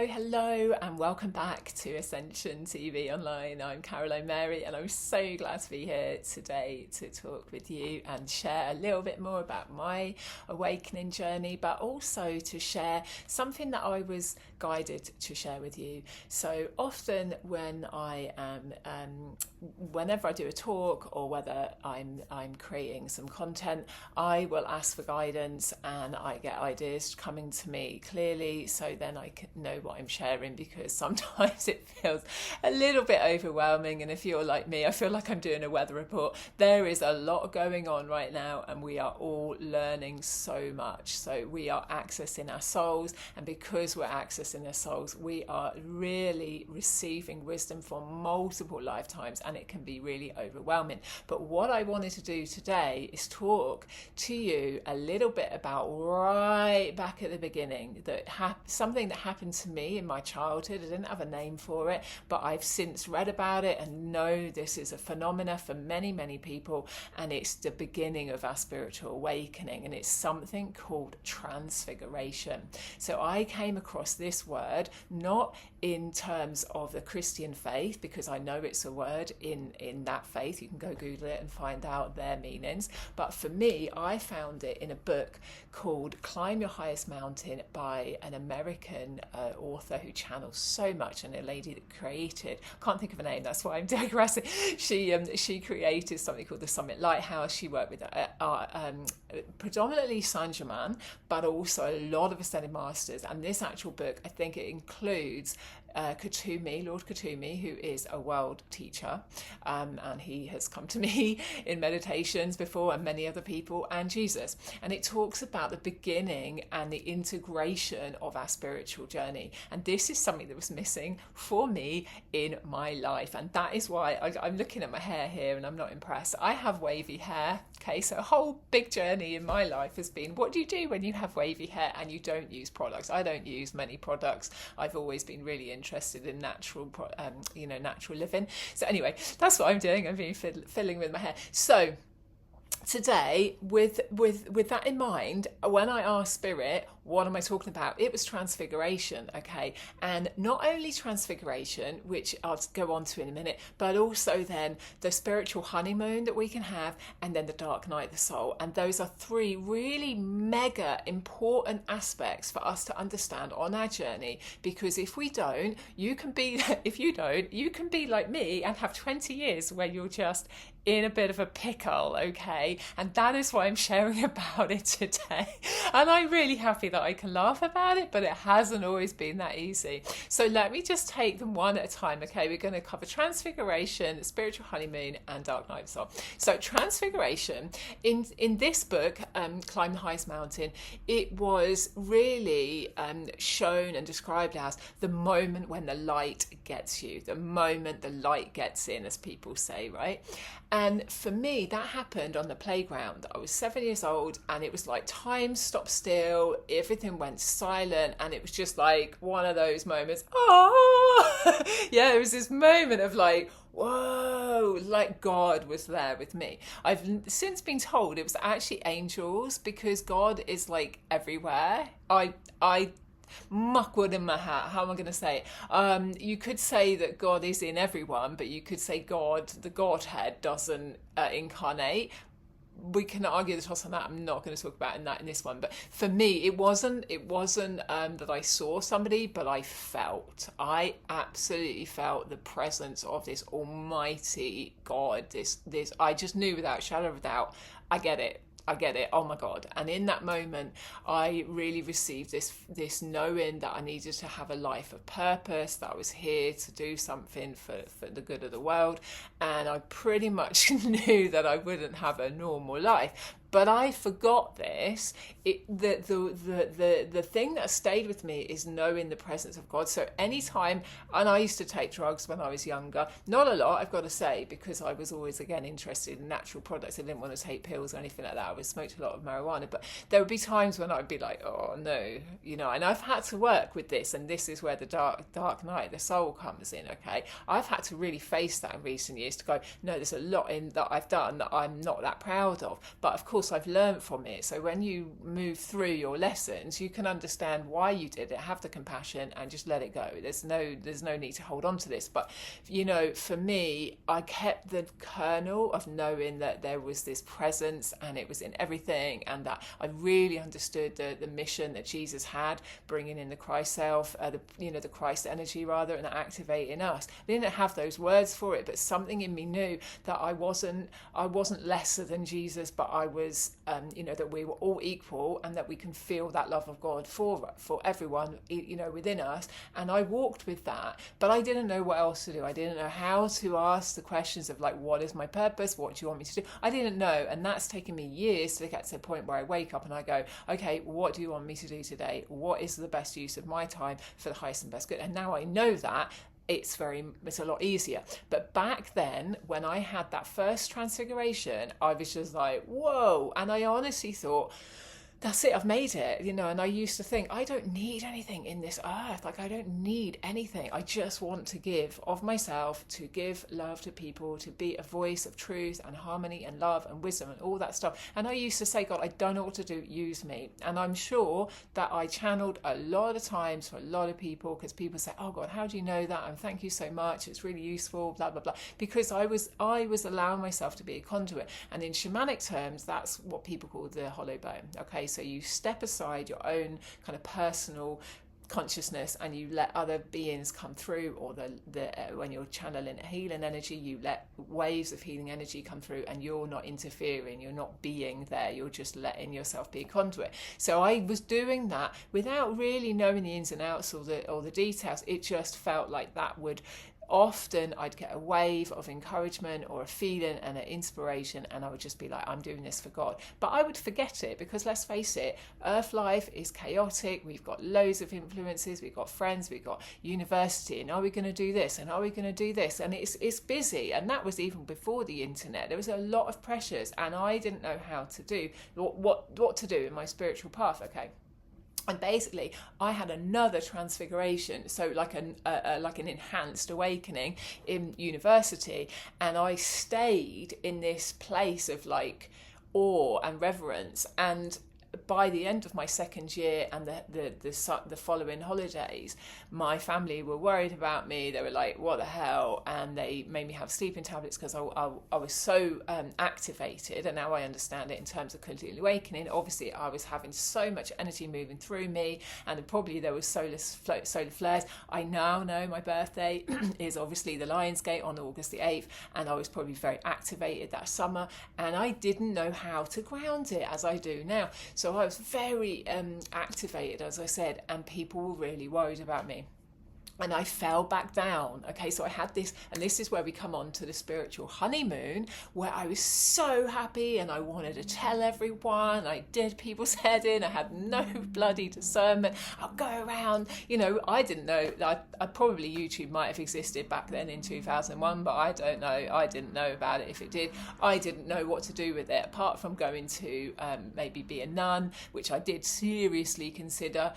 Hello, and welcome back to Ascension TV Online. I'm Caroline Mary, and I'm so glad to be here today to talk with you and share a little bit more about my awakening journey, but also to share something that I was guided to share with you. So often when I am, whenever I do a talk or whether I'm creating some content, I will ask for guidance and I get ideas coming to me clearly, so then I can know what I'm sharing, because sometimes it feels a little bit overwhelming. And if you're like me, I feel like I'm doing a weather report. There is a lot going on right now, and we are all learning so much. So we are accessing our souls, and because we're accessing our souls, we are really receiving wisdom from multiple lifetimes, and it can be really overwhelming. But what I wanted to do today is talk to you a little bit about right back at the beginning, that something that happened to me in my childhood. I didn't have a name for it, but I've since read about it and know this is a phenomena for many, many people, and it's the beginning of our spiritual awakening, and it's something called transfiguration. So I came across this word not in terms of the Christian faith, because I know it's a word in that faith. You can go Google it and find out their meanings. But for me, I found it in a book called Climb Your Highest Mountain by an American author who channels so much, and a lady that created, can't think of a name, that's why I'm digressing. She created something called the Summit Lighthouse. She worked with predominantly Saint-Germain, but also a lot of Ascended Masters. And this actual book, I think it includes Kutumi, Lord Kutumi, who is a world teacher, and he has come to me in meditations before, and many other people, and Jesus. And it talks about the beginning and the integration of our spiritual journey. And this is something that was missing for me in my life. And that is why I'm looking at my hair here and I'm not impressed. I have wavy hair. Okay, so a whole big journey in my life has been, what do you do when you have wavy hair and you don't use products? I don't use many products. I've always been really interested in natural living. So anyway, that's what I'm doing. I'm being fiddling with my hair. So today, with that in mind, when I asked Spirit, what am I talking about? It was transfiguration, okay? And not only transfiguration, which I'll go on to in a minute, but also then the spiritual honeymoon that we can have, and then the dark night of the soul. And those are three really mega important aspects for us to understand on our journey, because if we don't, you can be like me and have 20 years where you're just in a bit of a pickle, okay? And that is why I'm sharing about it today. And I'm really happy that I can laugh about it, but it hasn't always been that easy. So let me just take them one at a time, okay? We're going to cover transfiguration, spiritual honeymoon, and dark night of the soul. So transfiguration, in this book, Climb the Highest Mountain, it was really shown and described as the moment when the light gets you, the moment the light gets in, as people say, right? And for me, that happened on the playground. I was 7 years old, and it was like time stopped still, everything went silent, and it was just like one of those moments. Oh, yeah, it was this moment of like, whoa, like God was there with me. I've since been told it was actually angels, because God is like everywhere. I muckwood in my hat, how am I going to say it? You could say that God is in everyone, but you could say God, the Godhead, doesn't incarnate. We can argue the toss on that. I'm not going to talk about in this one, but for me, it wasn't that I saw somebody, but I absolutely felt the presence of this almighty God. This I just knew without a shadow of a doubt, I get it. Oh my God. And in that moment, I really received this knowing that I needed to have a life of purpose, that I was here to do something for the good of the world. And I pretty much knew that I wouldn't have a normal life. But I forgot this. The thing that stayed with me is knowing the presence of God. So anytime, and I used to take drugs when I was younger, not a lot, I've got to say, because I was always, again, interested in natural products. I didn't want to take pills or anything like that. I smoked a lot of marijuana, but there would be times when I'd be like, oh no, and I've had to work with this, and this is where the dark night, the soul comes in, okay? I've had to really face that in recent years to go, no, there's a lot in that I've done that I'm not that proud of. But of course, course I've learned from it. So when you move through your lessons, you can understand why you did it, have the compassion, and just let it go. There's no need to hold on to this. But for me, I kept the kernel of knowing that there was this presence and it was in everything, and that I really understood the mission that Jesus had, bringing in the Christ self, the Christ energy rather, and activating us. I didn't have those words for it, but something in me knew that I wasn't lesser than Jesus, but I was, that we were all equal, and that we can feel that love of God for everyone, within us. And I walked with that, but I didn't know what else to do. I didn't know how to ask the questions of like, what is my purpose? What do you want me to do? I didn't know. And that's taken me years to get to the point where I wake up and I go, okay, what do you want me to do today? What is the best use of my time for the highest and best good? And now I know that, it's a lot easier. But back then, when I had that first transfiguration, I was just like, whoa. And I honestly thought, that's it, I've made it, and I used to think, I don't need anything in this earth. Like, I don't need anything. I just want to give of myself, to give love to people, to be a voice of truth and harmony and love and wisdom and all that stuff. And I used to say, God, I don't know what to do, use me. And I'm sure that I channeled a lot of times for a lot of people, because people say, oh God, how do you know that? And thank you so much, it's really useful, blah, blah, blah. Because I was allowing myself to be a conduit. And in shamanic terms, that's what people call the hollow bone. Okay, so you step aside your own kind of personal consciousness and you let other beings come through, or when you're channeling healing energy, you let waves of healing energy come through, and you're not interfering, you're not being there, you're just letting yourself be a conduit. So I was doing that without really knowing the ins and outs or the details. It just felt like that would often I'd get a wave of encouragement or a feeling and an inspiration, and I would just be like, I'm doing this for God. But I would forget it, because let's face it, earth life is chaotic. We've got loads of influences, we've got friends, we've got university, and are we going to do this, and are we going to do this? And it's busy. And that was even before the internet. There was a lot of pressures, and I didn't know how to do what to do in my spiritual path. Okay. And basically, I had another transfiguration, so like an enhanced awakening in university, and I stayed in this place of like awe and reverence. And by the end of my second year and the following holidays, my family were worried about me. They were like, what the hell? And they made me have sleeping tablets because I was so activated. And now I understand it in terms of Kundalini awakening. Obviously, I was having so much energy moving through me, and probably there was solar flares. I now know my birthday is obviously the Lion's Gate on August the 8th, and I was probably very activated that summer, and I didn't know how to ground it as I do now. So I was very activated, as I said, and people were really worried about me. And I fell back down. Okay, so I had this, and this is where we come on to the spiritual honeymoon, where I was so happy and I wanted to tell everyone. I did people's head in. I had no bloody discernment. I'll go around, I didn't know. I probably YouTube might have existed back then in 2001, but I don't know. I didn't know about it if it did. I didn't know what to do with it, apart from going to maybe be a nun, which I did seriously consider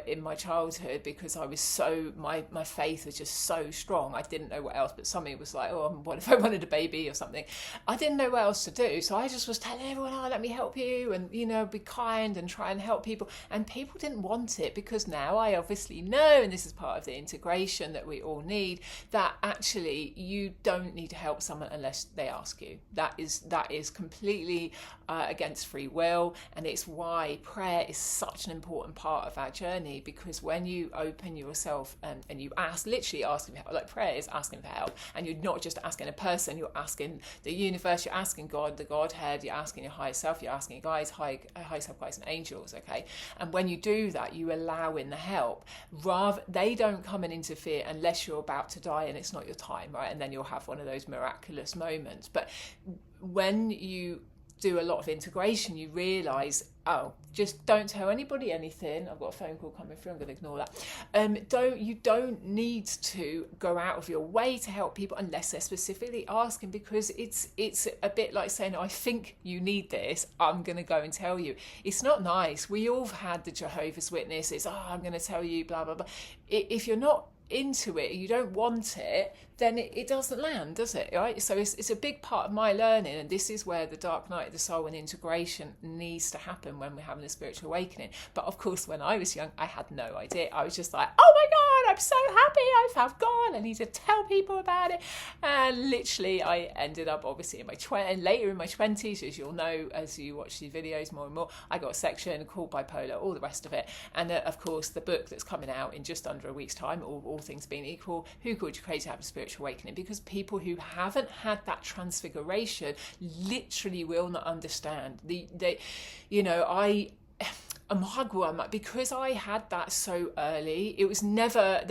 in my childhood, because I was so, my faith was just so strong. I didn't know what else, but somebody was like, oh, what if I wanted a baby or something? I didn't know what else to do, so I just was telling everyone, oh, let me help you, and be kind and try and help people. And people didn't want it, because now I obviously know, and this is part of the integration that we all need, that actually you don't need to help someone unless they ask you. That is completely against free will, and it's why prayer is such an important part of our journey, because when you open yourself and you literally asking for help, like prayer is asking for help, and you're not just asking a person, you're asking the universe, you're asking God, the Godhead, you're asking your higher self, you're asking your guides, high self guides and angels, okay? And when you do that, you allow in the help. They don't come and interfere unless you're about to die and it's not your time, right? And then you'll have one of those miraculous moments. But when you do a lot of integration, you realise, oh, just don't tell anybody anything. I've got a phone call coming through, I'm going to ignore that. You don't need to go out of your way to help people unless they're specifically asking, because it's a bit like saying, I think you need this, I'm going to go and tell you. It's not nice. We all have had the Jehovah's Witnesses, I'm going to tell you, blah, blah, blah. If you're not into it, you don't want it, then it doesn't land, does it? Right? So it's a big part of my learning, and this is where the dark night of the soul and integration needs to happen when we're having a spiritual awakening. But of course, when I was young, I had no idea. I was just like, oh my God, I'm so happy I found God, I need to tell people about it. And literally I ended up obviously in my later in my 20s, as you'll know as you watch these videos more and more, I got a section called bipolar, all the rest of it. And of course the book that's coming out in just under a week's time, all things being equal, Who Called You Crazy to Have a Spiritual Awakening, because people who haven't had that transfiguration literally will not understand. Because I had that so early, there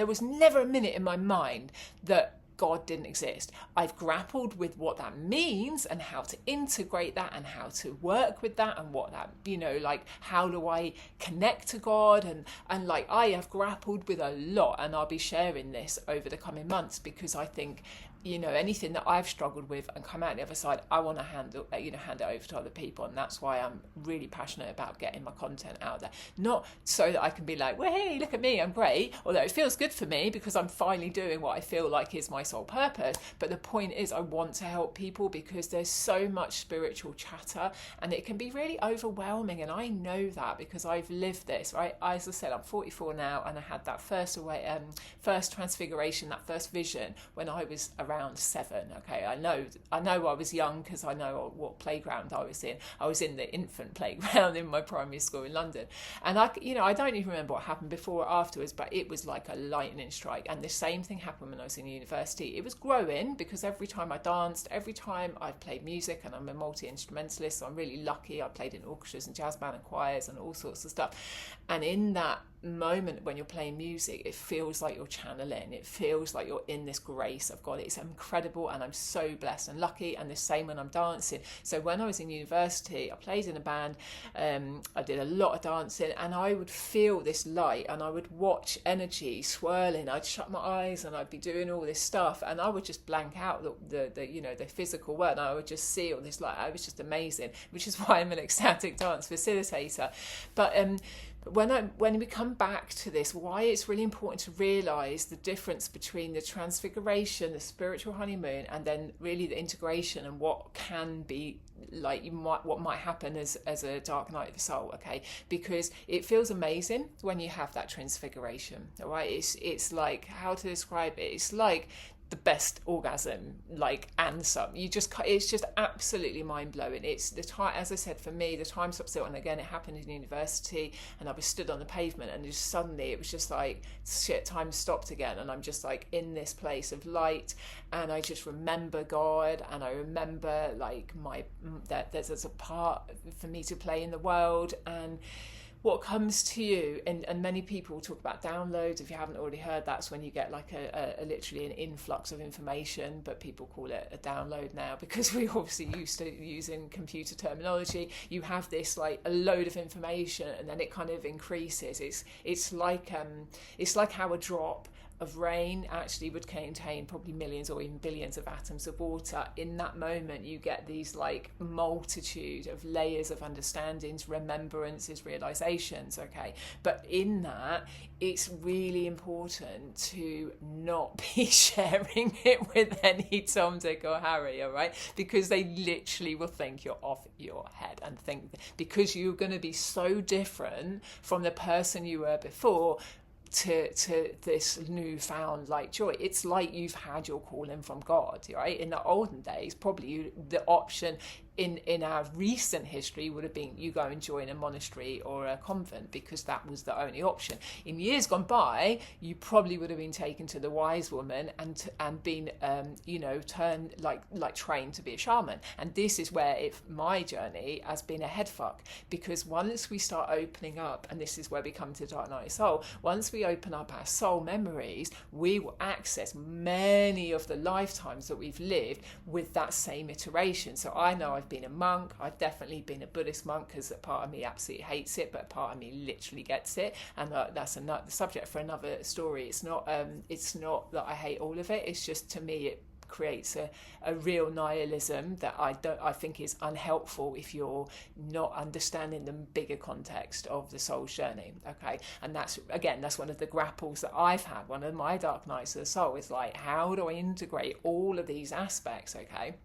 was never a minute in my mind that God didn't exist. I've grappled with what that means and how to integrate that and how to work with that and what that, how do I connect to God, and like I have grappled with a lot, and I'll be sharing this over the coming months, because I think anything that I've struggled with and come out the other side, I want to hand it over to other people. And that's why I'm really passionate about getting my content out there, not so that I can be like, well, hey, look at me, I'm great, although it feels good for me because I'm finally doing what I feel like is my sole purpose. But the point is, I want to help people because there's so much spiritual chatter and it can be really overwhelming, and I know that because I've lived this, right? As I said, I'm 44 now, and I had that first transfiguration, that first vision when I was around 7. Okay, I know I was young because I know what playground I was in. I was in the infant playground in my primary school in London, and I don't even remember what happened before or afterwards, but it was like a lightning strike. And the same thing happened when I was in university. It was growing because every time I danced, every time I played music, and I'm a multi-instrumentalist, so I'm really lucky. I played in orchestras and jazz band and choirs and all sorts of stuff. And in that moment when you're playing music, it feels like you're channeling, it feels like you're in this grace of God. It's incredible, and I'm so blessed and lucky. And the same when I'm dancing. So when I was in university, I played in a band, I did a lot of dancing, and I would feel this light, and I would watch energy swirling. I'd shut my eyes and I'd be doing all this stuff, and I would just blank out the physical world, and I would just see all this light. It was just amazing, which is why I'm an ecstatic dance facilitator. But when we come back to this, why it's really important to realise the difference between the transfiguration, the spiritual honeymoon, and then really the integration, and what can be like what might happen as a dark night of the soul. Okay, because it feels amazing when you have that transfiguration. All right, it's like, how to describe it? It's like the best orgasm, and some. It's just absolutely mind-blowing. It's the time, as I said, for me, the time stopped still. And again, it happened in university, and I was stood on the pavement, and just suddenly it was just like, shit, time stopped again, and I'm just like in this place of light, and I just remember God, and I remember that there's a part for me to play in the world, and what comes to you, and many people talk about downloads. If you haven't already heard, that's when you get like a literally an influx of information, but people call it a download now because we're obviously used to using computer terminology. You have this like a load of information, and then it kind of increases. It's like how a drop of rain actually would contain probably millions or even billions of atoms of water. In that moment, you get these like multitude of layers of understandings, remembrances, realizations. Okay, but in that, it's really important to not be sharing it with any Tom, Dick or Harry, all right? Because they literally will think you're off your head, and think because you're going to be so different from the person you were before to this newfound like joy. It's like you've had your calling from God, right? In the olden days, probably the option in our recent history would have been you go and join a monastery or a convent, because that was the only option. In years gone by, you probably would have been taken to the wise woman and been turned like trained to be a shaman. And this is where my journey has been a head fuck, because once we start opening up, and this is where we come to Dark Night of Soul, once we open up our soul memories, we will access many of the lifetimes that we've lived with that same iteration. So I know I've been a monk. I've definitely been a Buddhist monk, because a part of me absolutely hates it, but a part of me literally gets it, and that's another subject for another story. It's not that I hate all of it. It's just, to me, it creates a real nihilism that I think is unhelpful if you're not understanding the bigger context of the soul's journey. Okay, and that's one of the grapples that I've had. One of my dark nights of the soul is like, how do I integrate all of these aspects? Okay.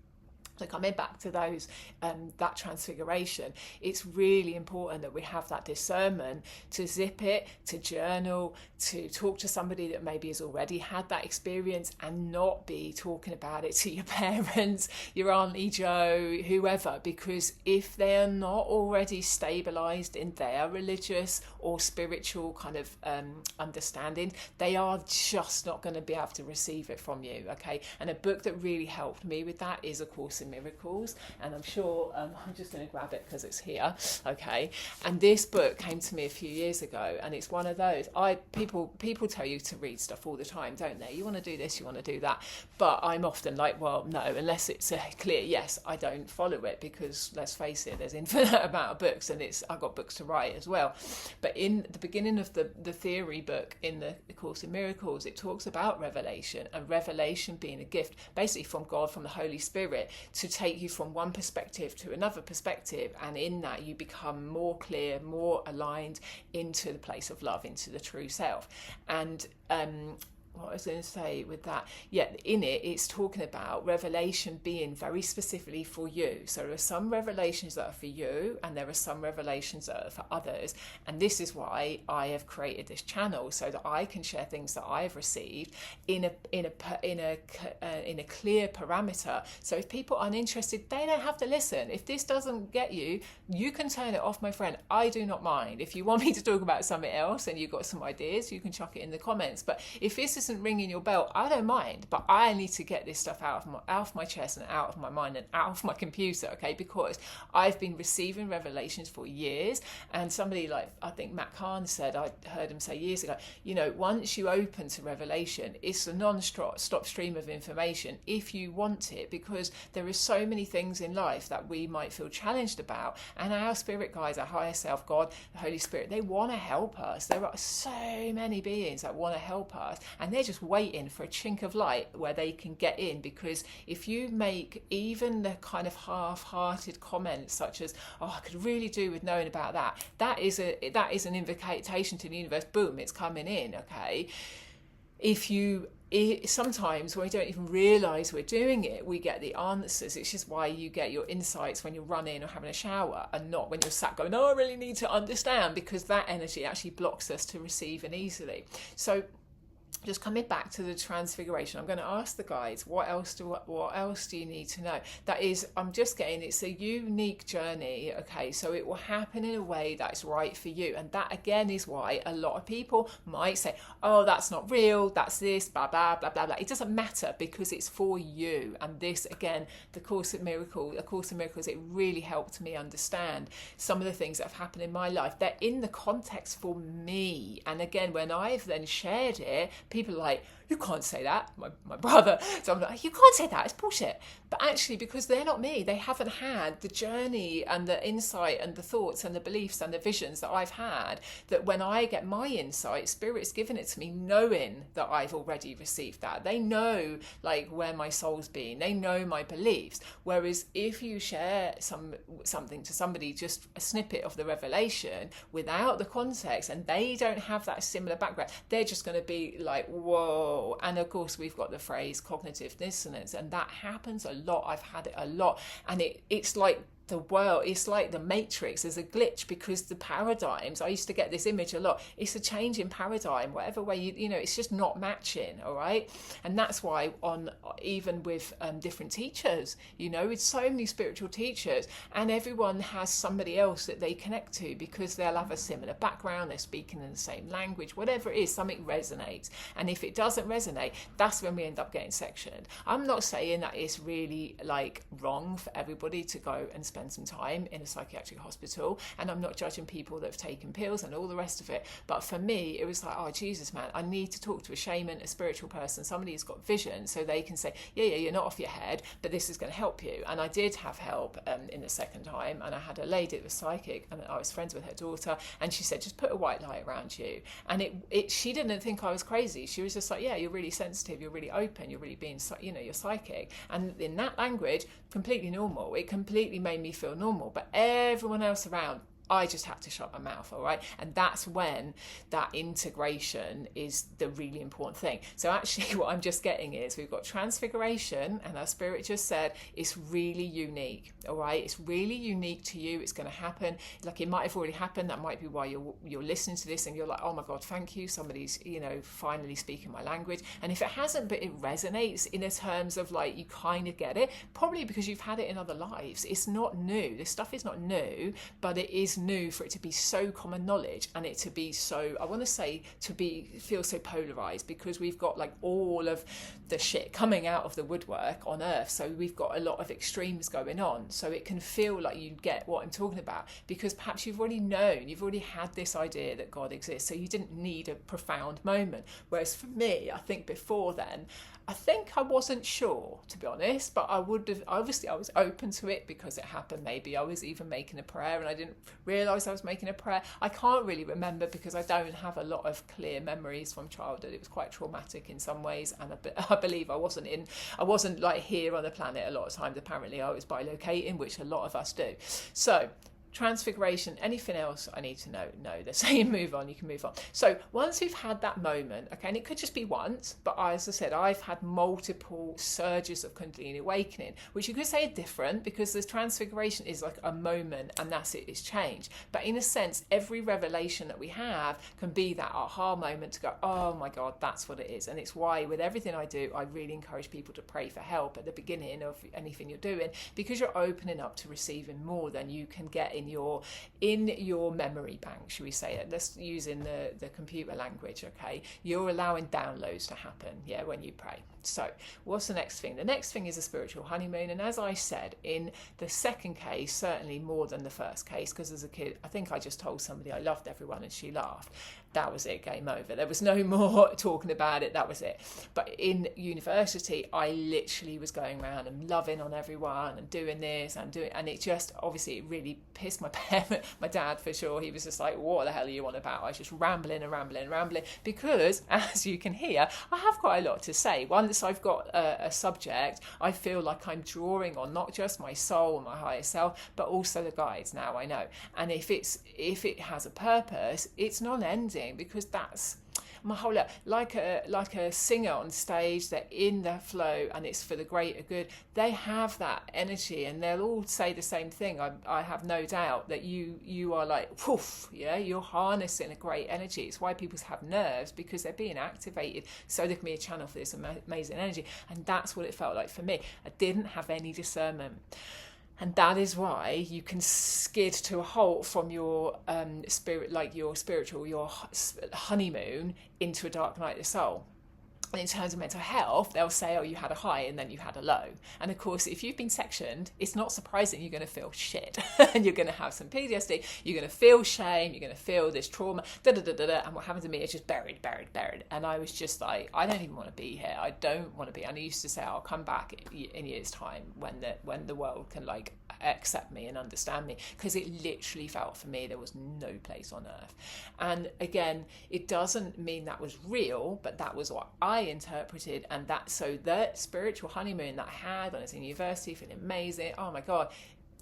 So coming back to those, that transfiguration, it's really important that we have that discernment to zip it, to journal, to talk to somebody that maybe has already had that experience, and not be talking about it to your parents, your Auntie Joe, whoever, because if they are not already stabilized in their religious or spiritual kind of understanding, they are just not going to be able to receive it from you. Okay, and a book that really helped me with that is A Course in Miracles, and I'm sure I'm just going to grab it because it's here. Okay, and this book came to me a few years ago, and it's one of those people tell you to read stuff all the time, don't they? You want to do this, you want to do that, but I'm often like, well, no, unless it's a clear yes, I don't follow it, because let's face it, there's infinite amount of books, and I've got books to write as well. But in the beginning of the theory book in the Course in Miracles, it talks about revelation, and revelation being a gift basically from God, from the Holy Spirit, to take you from one perspective to another perspective, and in that you become more clear, more aligned into the place of love, into the true self. And what I was going to say with that, in it's talking about revelation being very specifically for you. So there are some revelations that are for you, and there are some revelations that are for others. And this is why I have created this channel, so that I can share things that I've received in a clear parameter. So if people aren't interested, they don't have to listen. If this doesn't get you, you can turn it off, my friend. I do not mind. If you want me to talk about something else and you've got some ideas, you can chuck it in the comments. But if this isn't ringing your bell, I don't mind, but I need to get this stuff out of my chest and out of my mind and out of my computer, okay? Because I've been receiving revelations for years, and somebody like, I think Matt Kahn said, I heard him say years ago, once you open to revelation, it's a non-stop stream of information if you want it, because there are so many things in life that we might feel challenged about, and our spirit guides, our higher self, God, the Holy Spirit, they want to help us. There are so many beings that want to help us, and they're just waiting for a chink of light where they can get in. Because if you make even the kind of half-hearted comments such as, I could really do with knowing about that is an invitation to the universe, boom, it's coming in. Okay, sometimes when we don't even realise we're doing it, we get the answers. It's just why you get your insights when you're running or having a shower, and not when you're sat going, I really need to understand, because that energy actually blocks us to receiving easily. So just coming back to the transfiguration, I'm going to ask the guides, what else do you need to know? That is, I'm just getting, it's a unique journey, okay? So it will happen in a way that's right for you. And that again is why a lot of people might say, that's not real, that's this, blah, blah, blah, blah, blah. It doesn't matter, because it's for you. And this, again, A Course in Miracles, it really helped me understand some of the things that have happened in my life. They're in the context for me. And again, when I've then shared it, people are like, you can't say that, my brother. So I'm like, you can't say that, it's bullshit. But actually, because they're not me, they haven't had the journey and the insight and the thoughts and the beliefs and the visions that I've had, that when I get my insight, Spirit's given it to me knowing that I've already received that. They know like where my soul's been, they know my beliefs. Whereas if you share something to somebody, just a snippet of the revelation without the context, and they don't have that similar background, they're just going to be like, whoa. And of course we've got the phrase cognitive dissonance, and that happens a lot. I've had it a lot, and it's like the world, it's like the Matrix. There's a glitch, because the paradigms, I used to get this image a lot, it's a change in paradigm, whatever way it's just not matching. All right, and that's why even with different teachers, with so many spiritual teachers, and everyone has somebody else that they connect to, because they'll have a similar background, they're speaking in the same language, whatever it is, something resonates. And if it doesn't resonate, that's when we end up getting sectioned. I'm not saying that it's really like wrong for everybody to go and spend some time in a psychiatric hospital, and I'm not judging people that have taken pills and all the rest of it. But for me, it was like, oh, Jesus, man, I need to talk to a shaman, a spiritual person, somebody who's got vision, so they can say, yeah, you're not off your head, but this is going to help you. And I did have help in the second time, and I had a lady that was psychic, and I was friends with her daughter, and she said, just put a white light around you. And she didn't think I was crazy. She was just like, yeah, you're really sensitive, you're really open, you're really being, you're psychic. And in that language, completely normal. It completely made me feel normal. But everyone else around, I just had to shut my mouth, all right? And that's when that integration is the really important thing. So actually what I'm just getting is we've got Transfiguration, and our spirit just said it's really unique, all right? It's really unique to you. It's going to happen. Like, it might have already happened. That might be why you're listening to this and you're like, oh my God, thank you. Somebody's, finally speaking my language. And if it hasn't, but it resonates in terms of like, you kind of get it, probably because you've had it in other lives. It's not new. This stuff is not new, but it is new for it to be so common knowledge, and it to be so, I want to say, feel so polarized, because we've got like all of the shit coming out of the woodwork on earth. So we've got a lot of extremes going on, so it can feel like you get what I'm talking about, because perhaps you've already had this idea that God exists, so you didn't need a profound moment. Whereas for me, I think before then, I think I wasn't sure, to be honest, but I would have, obviously I was open to it because it happened. Maybe I was even making a prayer and I didn't realise I was making a prayer. I can't really remember because I don't have a lot of clear memories from childhood. It was quite traumatic in some ways, and I believe I wasn't like here on the planet a lot of times. Apparently I was bilocating, which a lot of us do. So Transfiguration, anything else I need to know? No, they're saying move on, you can move on. So once we've had that moment, okay, and it could just be once, but as I said, I've had multiple surges of Kundalini awakening, which you could say are different, because the Transfiguration is like a moment and that's it, it's changed. But in a sense, every revelation that we have can be that aha moment to go, oh my God, that's what it is. And it's why with everything I do, I really encourage people to pray for help at the beginning of anything you're doing, because you're opening up to receiving more than you can get in your memory bank, should we say it? Let's use in the computer language, okay? You're allowing downloads to happen, yeah, when you pray. So what's the next thing? The next thing is a spiritual honeymoon. And as I said, in the second case, certainly more than the first case, because as a kid, I think I just told somebody I loved everyone and she laughed. That was it, game over. There was no more talking about it, that was it. But in university, I literally was going around and loving on everyone and doing this and doing, and it just, obviously it really pissed my parent, my dad for sure. He was just like, what the hell are you on about? I was just rambling, because as you can hear, I have quite a lot to say. Once I've got a subject, I feel like I'm drawing on not just my soul and my higher self, but also the guides now, I know. And if it has a purpose, it's non-ending, because that's my whole life. Like a singer on stage, they're in their flow and it's for the greater good. They have that energy and they'll all say the same thing. I have no doubt that you are like, poof, yeah, you're harnessing a great energy. It's why people have nerves, because they're being activated so they can be a channel for this amazing energy. And that's what it felt like for me. I didn't have any discernment. And that is why you can skid to a halt from your spirit, like your spiritual, your honeymoon, into a dark night of the soul. And in terms of mental health, they'll say, oh, you had a high and then you had a low. And of course, if you've been sectioned, it's not surprising you're going to feel shit. And you're going to have some PTSD, you're going to feel shame, you're going to feel this trauma, and what happened to me is just buried. And I was just like, I don't even want to be here. I don't want to be. And I used to say, I'll come back in years' time when the world can like accept me and understand me, because it literally felt for me there was no place on earth. And again, it doesn't mean that was real, but that was what I interpreted. And that, so that spiritual honeymoon that I had when I was in university, feeling amazing, oh my God,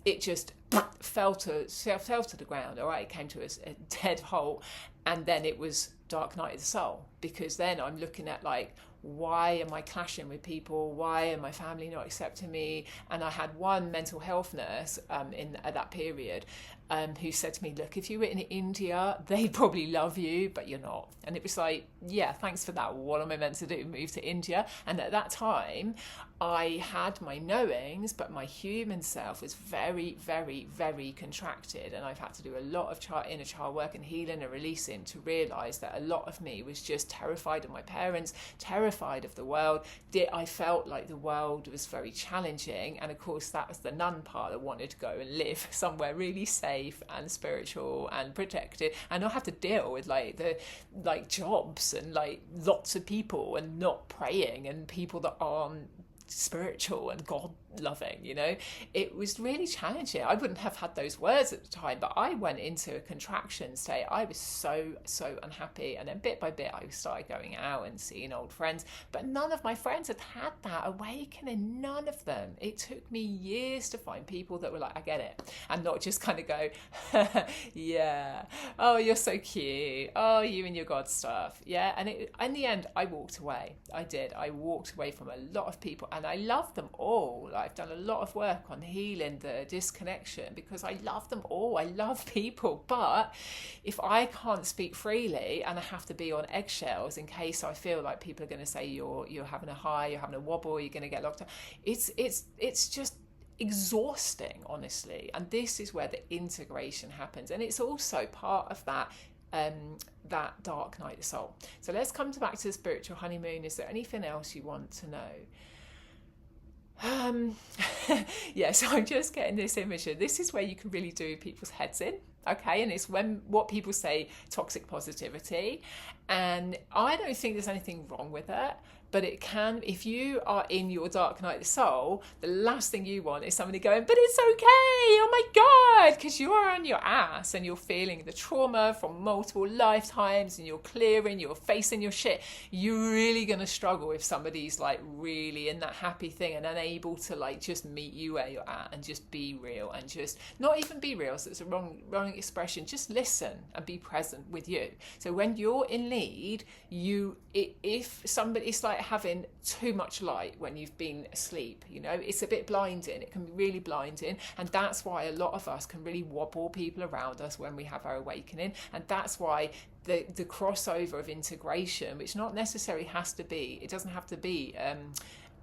it just fell to the ground. All right, it came to a dead halt. And then it was dark night of the soul, because then I'm looking at like, why am I clashing with people? Why am my family not accepting me? And I had one mental health nurse at that period who said to me, look, if you were in India, they'd probably love you, but you're not. And it was like, yeah, thanks for that. What am I meant to do? Move to India? And at that time, I had my knowings, but my human self was very, very, very contracted. And I've had to do a lot of inner child work and healing and releasing to realise that a lot of me was just terrified of my parents, terrified terrified of the world. I felt like the world was very challenging, and of course that was the nun part that wanted to go and live somewhere really safe and spiritual and protected, and not have to deal with like the jobs and like lots of people and not praying and people that aren't spiritual and God loving, you know. It was really challenging. I wouldn't have had those words at the time, but I went into a contraction state. I was so unhappy, and then bit by bit I started going out and seeing old friends, but none of my friends had had that awakening. None of them. It took me years to find people that were like, I get it, and not just kind of go yeah, oh, you're so cute, oh, you and your God stuff, yeah. And in the end I walked away. I walked away from a lot of people, and I love them all. I've done a lot of work on healing the disconnection because I love them all. I love people. But if I can't speak freely and I have to be on eggshells in case I feel like people are going to say you're having a high, you're having a wobble, you're going to get locked up, it's just exhausting, honestly. And this is where the integration happens. And it's also part of that dark night of the soul. So let's come back to the spiritual honeymoon. Is there anything else you want to know? So I'm just getting this image. This is where you can really do people's heads in, okay? And it's when what people say toxic positivity, and I don't think there's anything wrong with it, but it can, if you are in your dark night of the soul, the last thing you want is somebody going, but it's okay, oh my God, because you are on your ass and you're feeling the trauma from multiple lifetimes and you're clearing, you're facing your shit. You're really going to struggle if somebody's like really in that happy thing and unable to like just meet you where you're at and just be real, and just not even be real, so it's a wrong expression, just listen and be present with you. So when you're in lead, if somebody, it's like having too much light when you've been asleep, you know, it's a bit blinding. It can be really blinding, and that's why a lot of us can really wobble people around us when we have our awakening. And that's why the crossover of integration, which not necessarily has to be, it doesn't have to be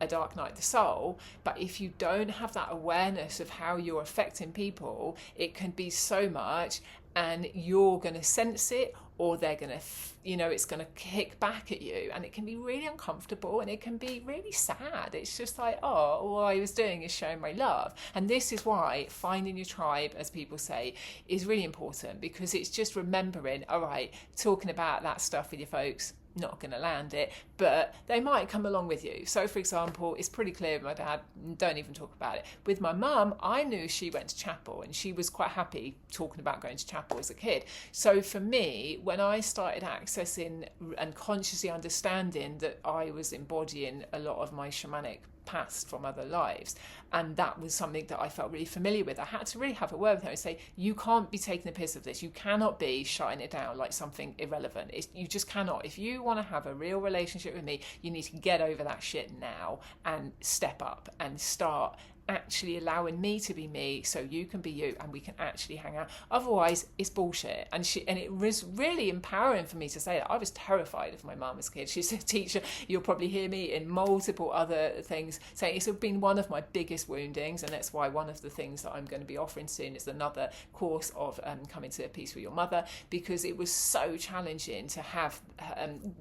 a dark night of the soul, but if you don't have that awareness of how you're affecting people, it can be so much, and you're going to sense it, or they're going to, it's going to kick back at you, and it can be really uncomfortable, and it can be really sad. It's just like, oh, all I was doing is showing my love. And this is why finding your tribe, as people say, is really important, because it's just remembering, all right, talking about that stuff with your folks, not going to land it, but they might come along with you. So for example, it's pretty clear with my dad, don't even talk about it. With my mum, I knew she went to chapel, and she was quite happy talking about going to chapel as a kid. So for me, when I started accessing and consciously understanding that I was embodying a lot of my shamanic past from other lives, and that was something that I felt really familiar with, I had to really have a word with her and say, you can't be taking the piss of this. You cannot be shutting it down like something irrelevant. You just cannot. If you want to have a real relationship with me, you need to get over that shit now and step up and start actually allowing me to be me so you can be you and we can actually hang out. Otherwise it's bullshit. And it was really empowering for me to say that. I was terrified of my mum as a kid. She's a teacher. You'll probably hear me in multiple other things saying it's been one of my biggest woundings, and that's why one of the things that I'm going to be offering soon is another course of coming to peace with your mother, because it was so challenging to have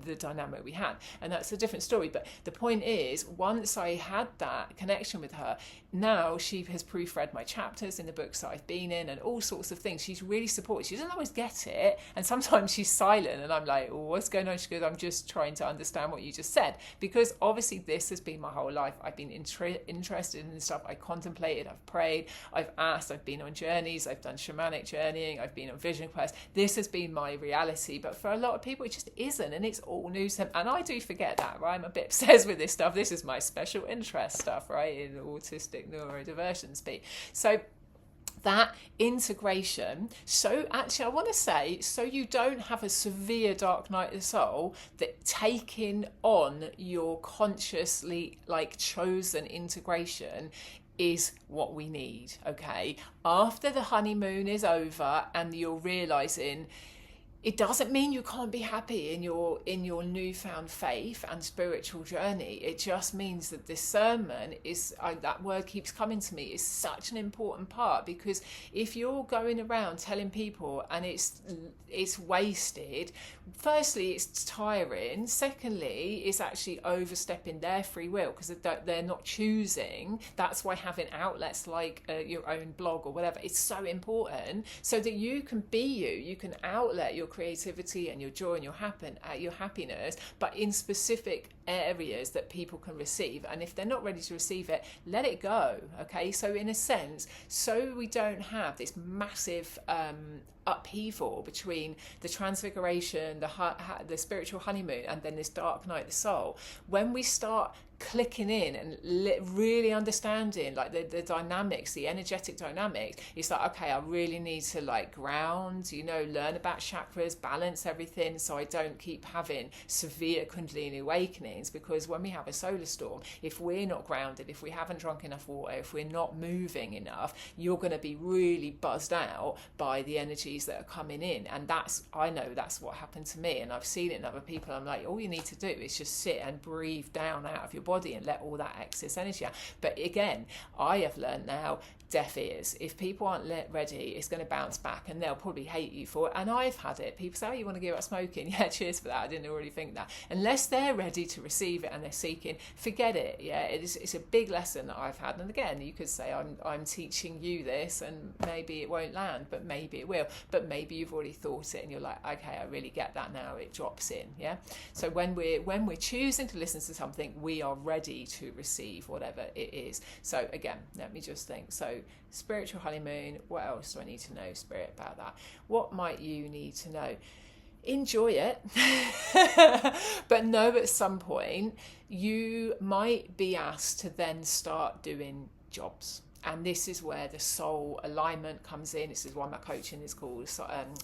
the dynamic we had, and that's a different story. But the point is, once I had that connection with her, now she has proofread my chapters in the books that I've been in and all sorts of things. She's really supportive. She doesn't always get it, and sometimes she's silent, and I'm like, oh, what's going on? She goes, I'm just trying to understand what you just said, because obviously this has been my whole life. I've been interested in stuff. I contemplated, I've prayed, I've asked, I've been on journeys, I've done shamanic journeying, I've been on vision quests. This has been my reality, but for a lot of people it just isn't, and it's all new to them. And I do forget that, right? I'm a bit obsessed with this stuff. This is my special interest stuff, right, in autistic neurodiversion speak. So that integration, so actually I want to say, so you don't have a severe dark night of the soul, that taking on your consciously like chosen integration is what we need, okay? After the honeymoon is over and you're realizing it doesn't mean you can't be happy in your newfound faith and spiritual journey. It just means that discernment is, that word keeps coming to me, is such an important part, because if you're going around telling people and it's wasted, firstly it's tiring, secondly it's actually overstepping their free will because they're not choosing. That's why having outlets like your own blog or whatever, it's so important, so that you can be you can outlet your creativity and your joy and your happiness, but in specific areas that people can receive. And if they're not ready to receive it, let it go. Okay, so in a sense, so we don't have this massive upheaval between the transfiguration, the spiritual honeymoon, and then this dark night of the soul. When we start clicking in and really understanding like the dynamics, the energetic dynamics, it's like, okay, I really need to like ground, learn about chakras, balance everything, so I don't keep having severe Kundalini awakenings. Because when we have a solar storm, if we're not grounded, if we haven't drunk enough water, if we're not moving enough, you're going to be really buzzed out by the energies that are coming in. And I know that's what happened to me, and I've seen it in other people. I'm like, all you need to do is just sit and breathe down out of your body and let all that excess energy out. But again, I have learned now, deaf ears. If people aren't ready, it's going to bounce back and they'll probably hate you for it. And I've had it. People say, oh, you want to give up smoking? Yeah, cheers for that. I didn't already think that. Unless they're ready to receive it and they're seeking, forget it. Yeah, it's a big lesson that I've had. And again, you could say, I'm teaching you this, and maybe it won't land, but maybe it will. But maybe you've already thought it and you're like, okay, I really get that now. It drops in. Yeah. So when we're choosing to listen to something, we are ready to receive whatever it is. So again, let me just think. So spiritual honeymoon, what else do I need to know, Spirit, about that? What might you need to know? Enjoy it. But know at some point you might be asked to then start doing jobs. And this is where the soul alignment comes in. This is why my coaching is called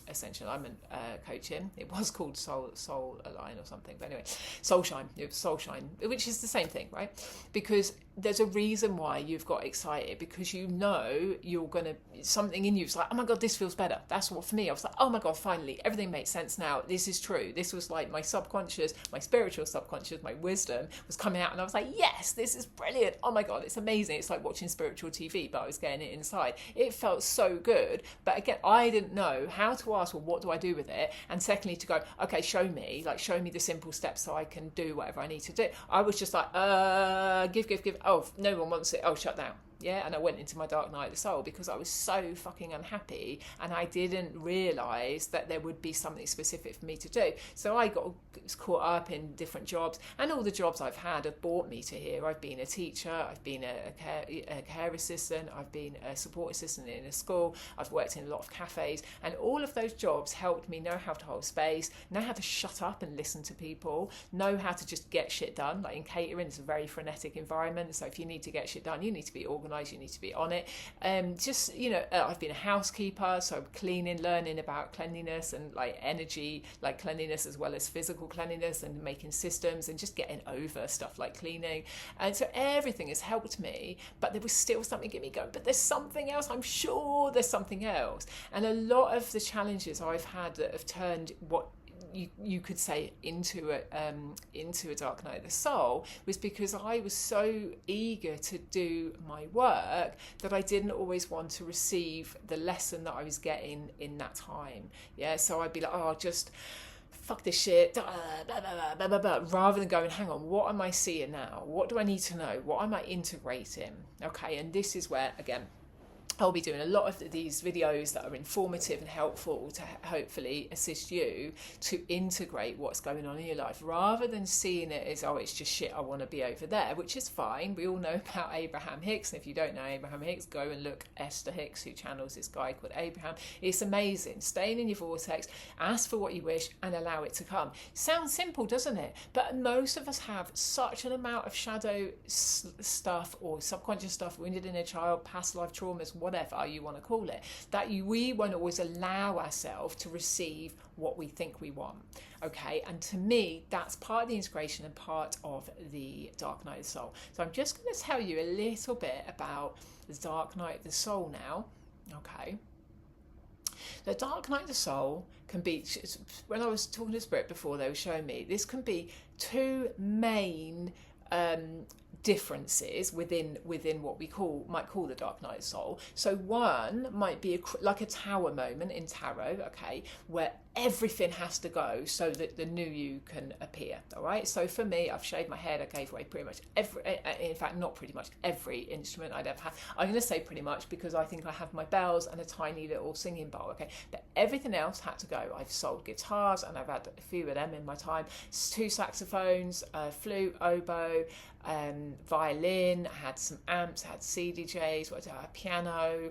Ascension Alignment Coaching. It was called Soul Align or something. But anyway, Soul Shine. It was Soul Shine, which is the same thing, right? Because there's a reason why you've got excited, because you're going to, something in you is like, oh my God, this feels better. That's what, for me, I was like, oh my God, finally, everything makes sense now. This is true. This was like my subconscious, my spiritual subconscious, my wisdom was coming out, and I was like, yes, this is brilliant. Oh my God, it's amazing. It's like watching spiritual TV, but I was getting it inside. It felt so good. But again, I didn't know how to ask, well, what do I do with it? And secondly, to go, okay, show me the simple steps so I can do whatever I need to do. I was just like, give. Oh, no one wants it. Oh, shut down. Yeah, and I went into my dark night of the soul because I was so fucking unhappy, and I didn't realise that there would be something specific for me to do. So I was caught up in different jobs, and all the jobs I've had have brought me to here. I've been a teacher, I've been a care assistant, I've been a support assistant in a school, I've worked in a lot of cafes, and all of those jobs helped me know how to hold space, know how to shut up and listen to people, know how to just get shit done. Like in catering, it's a very frenetic environment, so if you need to get shit done, you need to be organised, you need to be on it. I've been a housekeeper, so cleaning, learning about cleanliness and like energy, like cleanliness as well as physical cleanliness, and making systems and just getting over stuff like cleaning. And so everything has helped me, but there was still something getting me going. But there's something else, I'm sure there's something else. And a lot of the challenges I've had that have turned what you could say into a dark night of the soul was because I was so eager to do my work that I didn't always want to receive the lesson that I was getting in that time. Yeah, so I'd be like, oh, just fuck this shit, blah, blah, blah, blah, rather than going, hang on, what am I seeing now? What do I need to know? What am I integrating? Okay, and this is where, again, I'll be doing a lot of these videos that are informative and helpful to hopefully assist you to integrate what's going on in your life, rather than seeing it as, oh, it's just shit, I want to be over there, which is fine. We all know about Abraham Hicks, and if you don't know Abraham Hicks, go and look Esther Hicks, who channels this guy called Abraham. It's amazing. Staying in your vortex, ask for what you wish and allow it to come. Sounds simple, doesn't it? But most of us have such an amount of shadow stuff or subconscious stuff, wounded inner child, past life traumas, whatever you want to call it, that we won't always allow ourselves to receive what we think we want. Okay, and to me, that's part of the integration and part of the dark night of the soul. So I'm just going to tell you a little bit about the dark night of the soul now. Okay. The dark night of the soul can be, when I was talking to Spirit before, they were showing me, this can be two main differences within what we might call the dark night of the soul. So one might be like a tower moment in tarot, okay, where everything has to go so that the new you can appear. All right, so for me, I've shaved my head, I gave away pretty much every, in fact not pretty much, every instrument I'd ever had. I'm going to say pretty much because I think I have my bells and a tiny little singing bowl, okay, but everything else had to go. I've sold guitars and I've had a few of them in my time, 2 saxophones, flute, oboe, violin, I had some amps, I had CDJs, what did I have? Piano,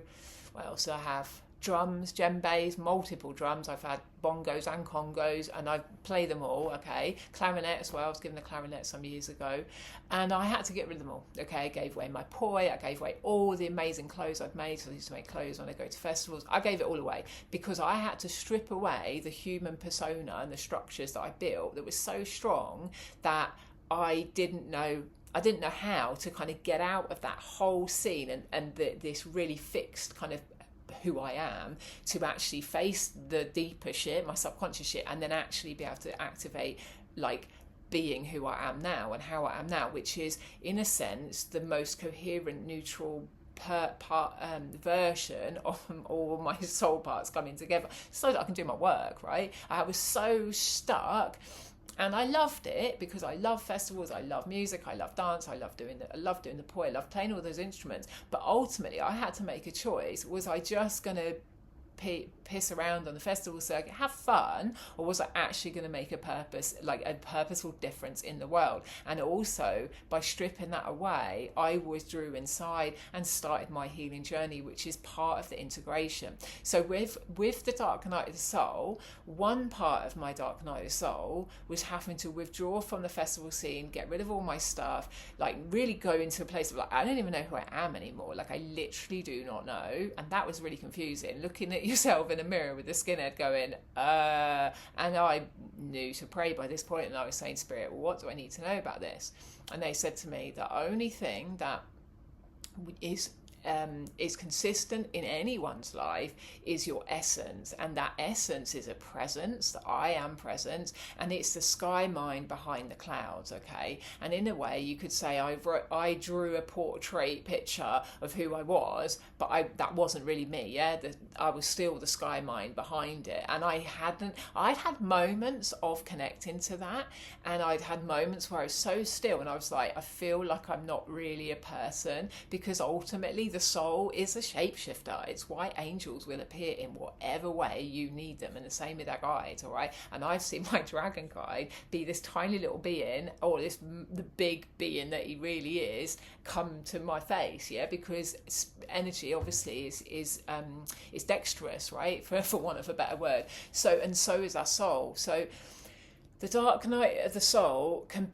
what else did I have? Drums, djembes, multiple drums. I've had bongos and congos, and I play them all, okay. Clarinet as well, I was given a clarinet some years ago, and I had to get rid of them all, okay. I gave away my poi, I gave away all the amazing clothes I'd made, so I used to make clothes when I go to festivals. I gave it all away because I had to strip away the human persona and the structures that I built that was so strong that I didn't know how to kind of get out of that whole scene and this really fixed kind of who I am, to actually face the deeper shit, my subconscious shit, and then actually be able to activate like being who I am now and how I am now, which is in a sense the most coherent, neutral version of all my soul parts coming together so that I can do my work, right? I was so stuck. And I loved it because I love festivals, I love music, I love dance, I love doing the poi, I love playing all those instruments. But ultimately, I had to make a choice. Was I just going to piss around on the festival circuit, have fun, or was I actually going to make a purposeful difference in the world? And also, by stripping that away, I withdrew inside and started my healing journey, which is part of the integration. So with the dark night of the soul, one part of my dark night of the soul was having to withdraw from the festival scene, get rid of all my stuff, like really go into a place of like, I don't even know who I am anymore. Like I literally do not know. And that was really confusing, looking at yourself in a mirror with the skinhead going, and I knew to pray by this point, and I was saying, Spirit, well, what do I need to know about this? And they said to me, the only thing that is consistent in anyone's life is your essence, and that essence is a presence, that I am presence, and it's the sky mind behind the clouds, okay? And in a way you could say I drew a portrait picture of who I was, but that wasn't really me, yeah? I was still the sky mind behind it, and I'd had moments of connecting to that, and I'd had moments where I was so still and I was like, I feel like I'm not really a person, because ultimately the soul is a shapeshifter. It's why angels will appear in whatever way you need them, and the same with our guides, all right? And I've seen my dragon guide be this tiny little being, or the big being that he really is, come to my face, yeah, because energy obviously is dexterous, right, for want of a better word. So is our soul. So the dark night of the soul can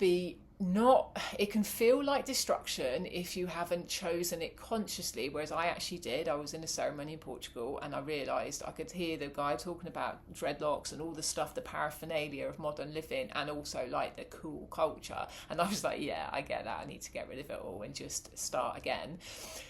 feel like destruction if you haven't chosen it consciously, whereas I actually did. I was in a ceremony in Portugal and I realised I could hear the guy talking about dreadlocks and all the stuff, the paraphernalia of modern living, and also like the cool culture, and I was like, yeah, I get that, I need to get rid of it all and just start again.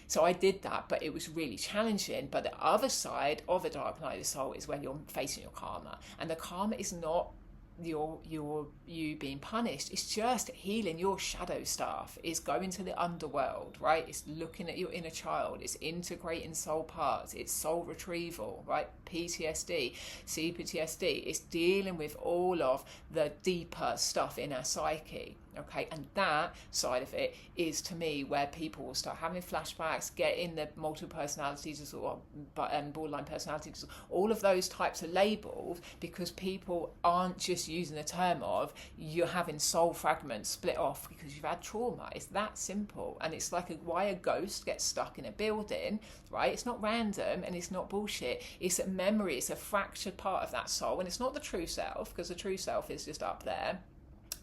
So I did that, but it was really challenging. But the other side of the dark night of the soul is when you're facing your karma, and the karma is not you being punished. It's just healing your shadow stuff. It's going to the underworld, right? It's looking at your inner child. It's integrating soul parts. It's soul retrieval, right? PTSD, CPTSD. It's dealing with all of the deeper stuff in our psyche. Okay, and that side of it is, to me, where people will start having flashbacks, get in the multiple personality disorder, borderline personality disorder. All of those types are labelled because people aren't just using the term of you're having soul fragments split off because you've had trauma. It's that simple. And it's like why a ghost gets stuck in a building, right? It's not random and it's not bullshit. It's a memory. It's a fractured part of that soul, and it's not the true self, because the true self is just up there.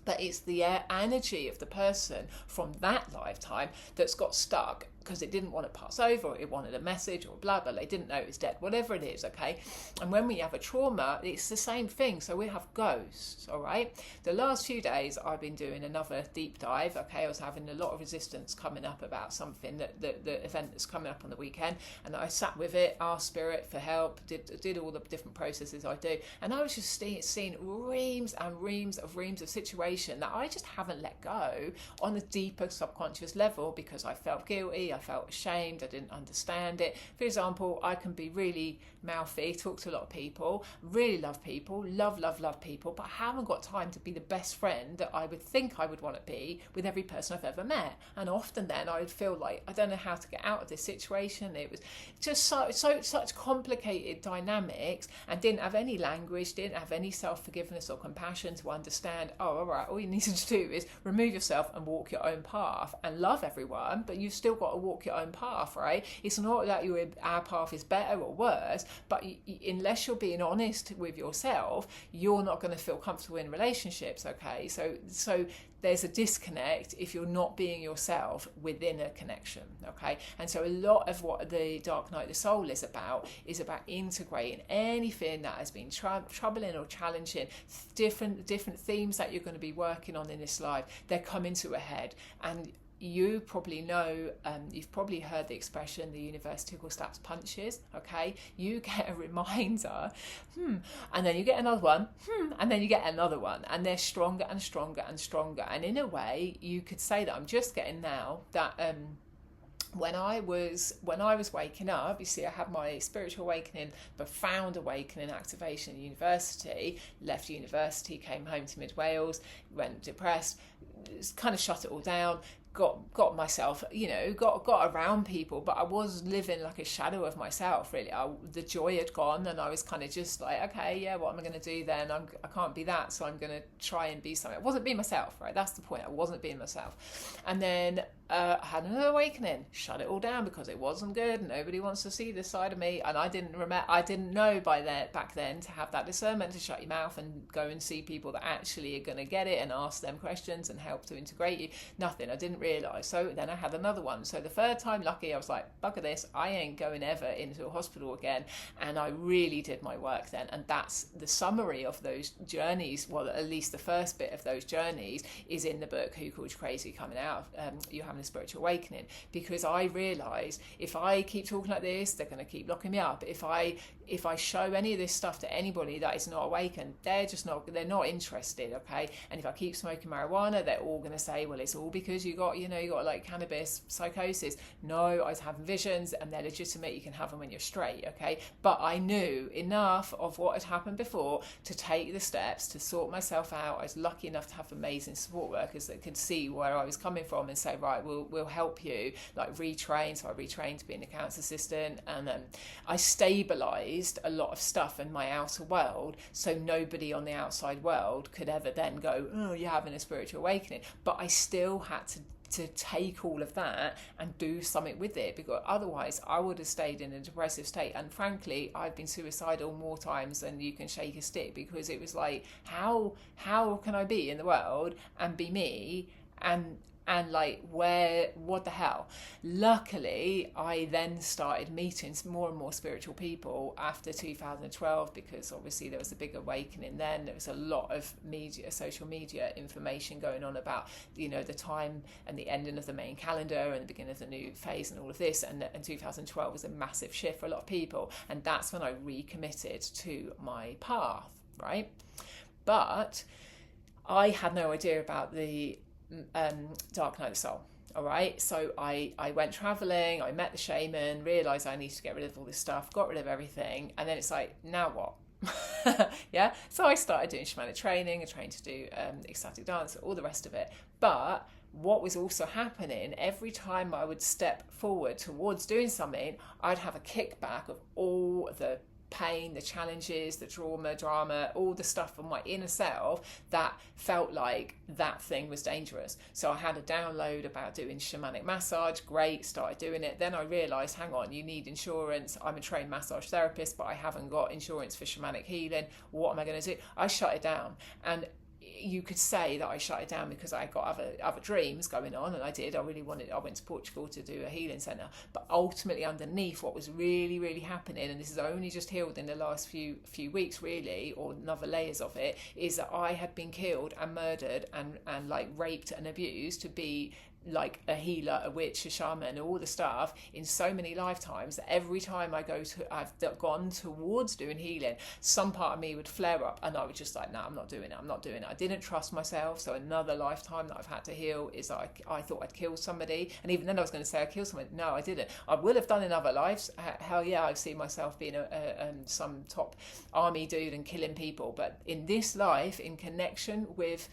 But it's the energy of the person from that lifetime that's got stuck because it didn't want to pass over, or it wanted a message, or blah blah, they didn't know it was dead, whatever it is, okay? And when we have a trauma, it's the same thing. So we have ghosts, all right? The last few days I've been doing another deep dive, okay? I was having a lot of resistance coming up about something, that the event that's coming up on the weekend, and I sat with it, asked spirit for help, did all the different processes I do, and I was just seeing reams and reams of situation that I just haven't let go on a deeper subconscious level, because I felt guilty, I felt ashamed, I didn't understand it. For example, I can be really mouthy, talk to a lot of people, really love people, love people, but I haven't got time to be the best friend that I would think I would want to be with every person I've ever met. And often then I would feel like I don't know how to get out of this situation. It was just such complicated dynamics, and didn't have any language, didn't have any self-forgiveness or compassion to understand, oh, all right, all you need to do is remove yourself and walk your own path and love everyone, but you've still got to walk your own path, right? It's not that our path is better or worse, but unless you're being honest with yourself, you're not going to feel comfortable in relationships, okay? So there's a disconnect if you're not being yourself within a connection, okay? And so a lot of what the Dark Night of the Soul is about integrating anything that has been troubling or challenging, different themes that you're going to be working on in this life. They're coming to a head, and you probably know, you've probably heard the expression, the universe tickle slaps punches, okay? You get a reminder, and then you get another one, and then you get another one, and they're stronger and stronger and stronger. And in a way, you could say that I'm just getting now that when I was waking up, you see, I had my spiritual awakening, profound awakening activation at university, left university, came home to mid Wales, went depressed, kind of shut it all down, got myself, got around people, but I was living like a shadow of myself, really. The joy had gone, and I was kind of just like, okay, yeah, what am I going to do then? I can't be that, so I'm going to try and be something. I wasn't being myself, right? That's the point. I wasn't being myself. And then I had another awakening, shut it all down because it wasn't good. Nobody wants to see this side of me, and I didn't know back then to have that discernment to shut your mouth and go and see people that actually are going to get it and ask them questions and help to integrate you. Nothing. I didn't realise. So then I had another one. So the third time, lucky, I was like, bugger this, I ain't going ever into a hospital again. And I really did my work then. And that's the summary of those journeys. Well, at least the first bit of those journeys is in the book Who Called You Crazy, coming out. You having a spiritual awakening, because I realised if I keep talking like this, they're going to keep locking me up. If I show any of this stuff to anybody that is not awakened, they're not interested, okay? And if I keep smoking marijuana, they're all going to say, well, it's all because you got like cannabis psychosis. No, I was having visions, and they're legitimate. You can have them when you're straight, okay? But I knew enough of what had happened before to take the steps to sort myself out. I was lucky enough to have amazing support workers that could see where I was coming from and say, right, we'll help you, like retrain. So I retrained to be an accounts assistant, and I stabilised a lot of stuff in my outer world, so nobody on the outside world could ever then go, oh, you're having a spiritual awakening. But I still had to take all of that and do something with it, because otherwise I would have stayed in a depressive state. And frankly, I've been suicidal more times than you can shake a stick, because it was like, how can I be in the world and be me and like, what the hell? Luckily, I then started meeting more and more spiritual people after 2012, because obviously there was a big awakening then. There was a lot of social media information going on about, the time and the ending of the main calendar and the beginning of the new phase and all of this. And 2012 was a massive shift for a lot of people. And that's when I recommitted to my path, right? But I had no idea about the Dark Night of the Soul. All right, so I went traveling, I met the shaman, realised I needed to get rid of all this stuff, got rid of everything, and then it's like, now what? Yeah, so I started doing shamanic training. I trained to do ecstatic dance, all the rest of it. But what was also happening, every time I would step forward towards doing something, I'd have a kickback of all the pain, the challenges, the drama, all the stuff from my inner self that felt like that thing was dangerous. So I had a download about doing shamanic massage. Great, started doing it. Then I realised, hang on, you need insurance. I'm a trained massage therapist, but I haven't got insurance for shamanic healing. What am I going to do? I shut it down. And you could say that I shut it down because I got other dreams going on, and I did. I went to Portugal to do a healing centre, but ultimately underneath what was really, really happening, and this is only just healed in the last few weeks really, or another layers of it, is that I had been killed and murdered and like raped and abused to be like a healer, a witch, a shaman, all the stuff in so many lifetimes that every time I've gone towards doing healing, some part of me would flare up and I was just like, no, I'm not doing it. I didn't trust myself. So another lifetime that I've had to heal is I thought I'd killed somebody, and even then I was going to say I killed somebody. No, I didn't. I will have done in other lives. Hell yeah, I've seen myself being some top army dude and killing people, but in this life, in connection with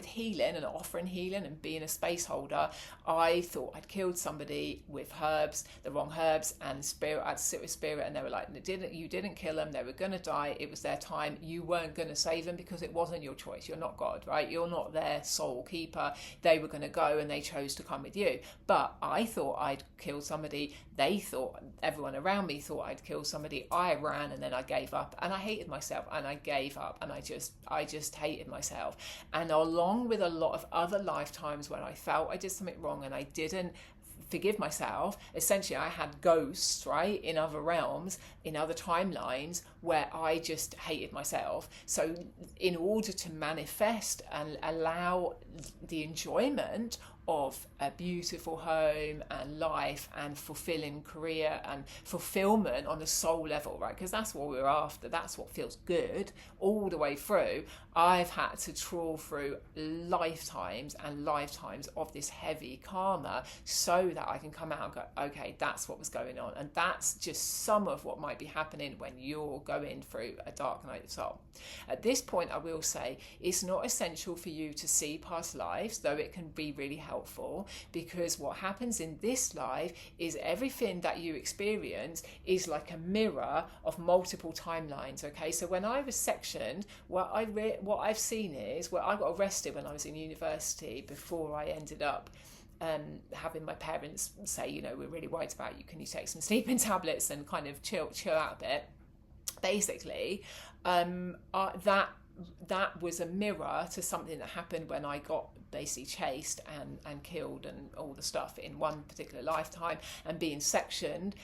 healing and offering healing and being a space holder, I thought I'd killed somebody with herbs, the wrong herbs, and spirit. I'd sit with spirit, and they were like, you didn't kill them. They were going to die. It was their time. You weren't going to save them because it wasn't your choice. You're not God, right? You're not their soul keeper. They were going to go, and they chose to come with you. But I thought I'd killed somebody. They thought, everyone around me thought I'd killed somebody. I ran, and then I gave up, and I hated myself, and I gave up, and I just hated myself. And along with a lot of other lifetimes when I felt I did something wrong and I didn't forgive myself, essentially I had ghosts, right, in other realms, in other timelines where I just hated myself. So in order to manifest and allow the enjoyment of a beautiful home and life and fulfilling career and fulfillment on a soul level, right? Because that's what we're after. That's what feels good all the way through. I've had to trawl through lifetimes and lifetimes of this heavy karma so that I can come out and go, okay, that's what was going on. And that's just some of what might be happening when you're going through a dark night of soul. At this point, I will say it's not essential for you to see past lives, though it can be really helpful, because what happens in this life is everything that you experience is like a mirror of multiple timelines. Okay, so when I was sectioned, what I've seen is, well, I got arrested when I was in university before I ended up having my parents say, we're really worried about you, can you take some sleeping tablets and kind of chill out a bit. Basically, that was a mirror to something that happened when I got basically chased and killed and all the stuff in one particular lifetime. And being sectioned,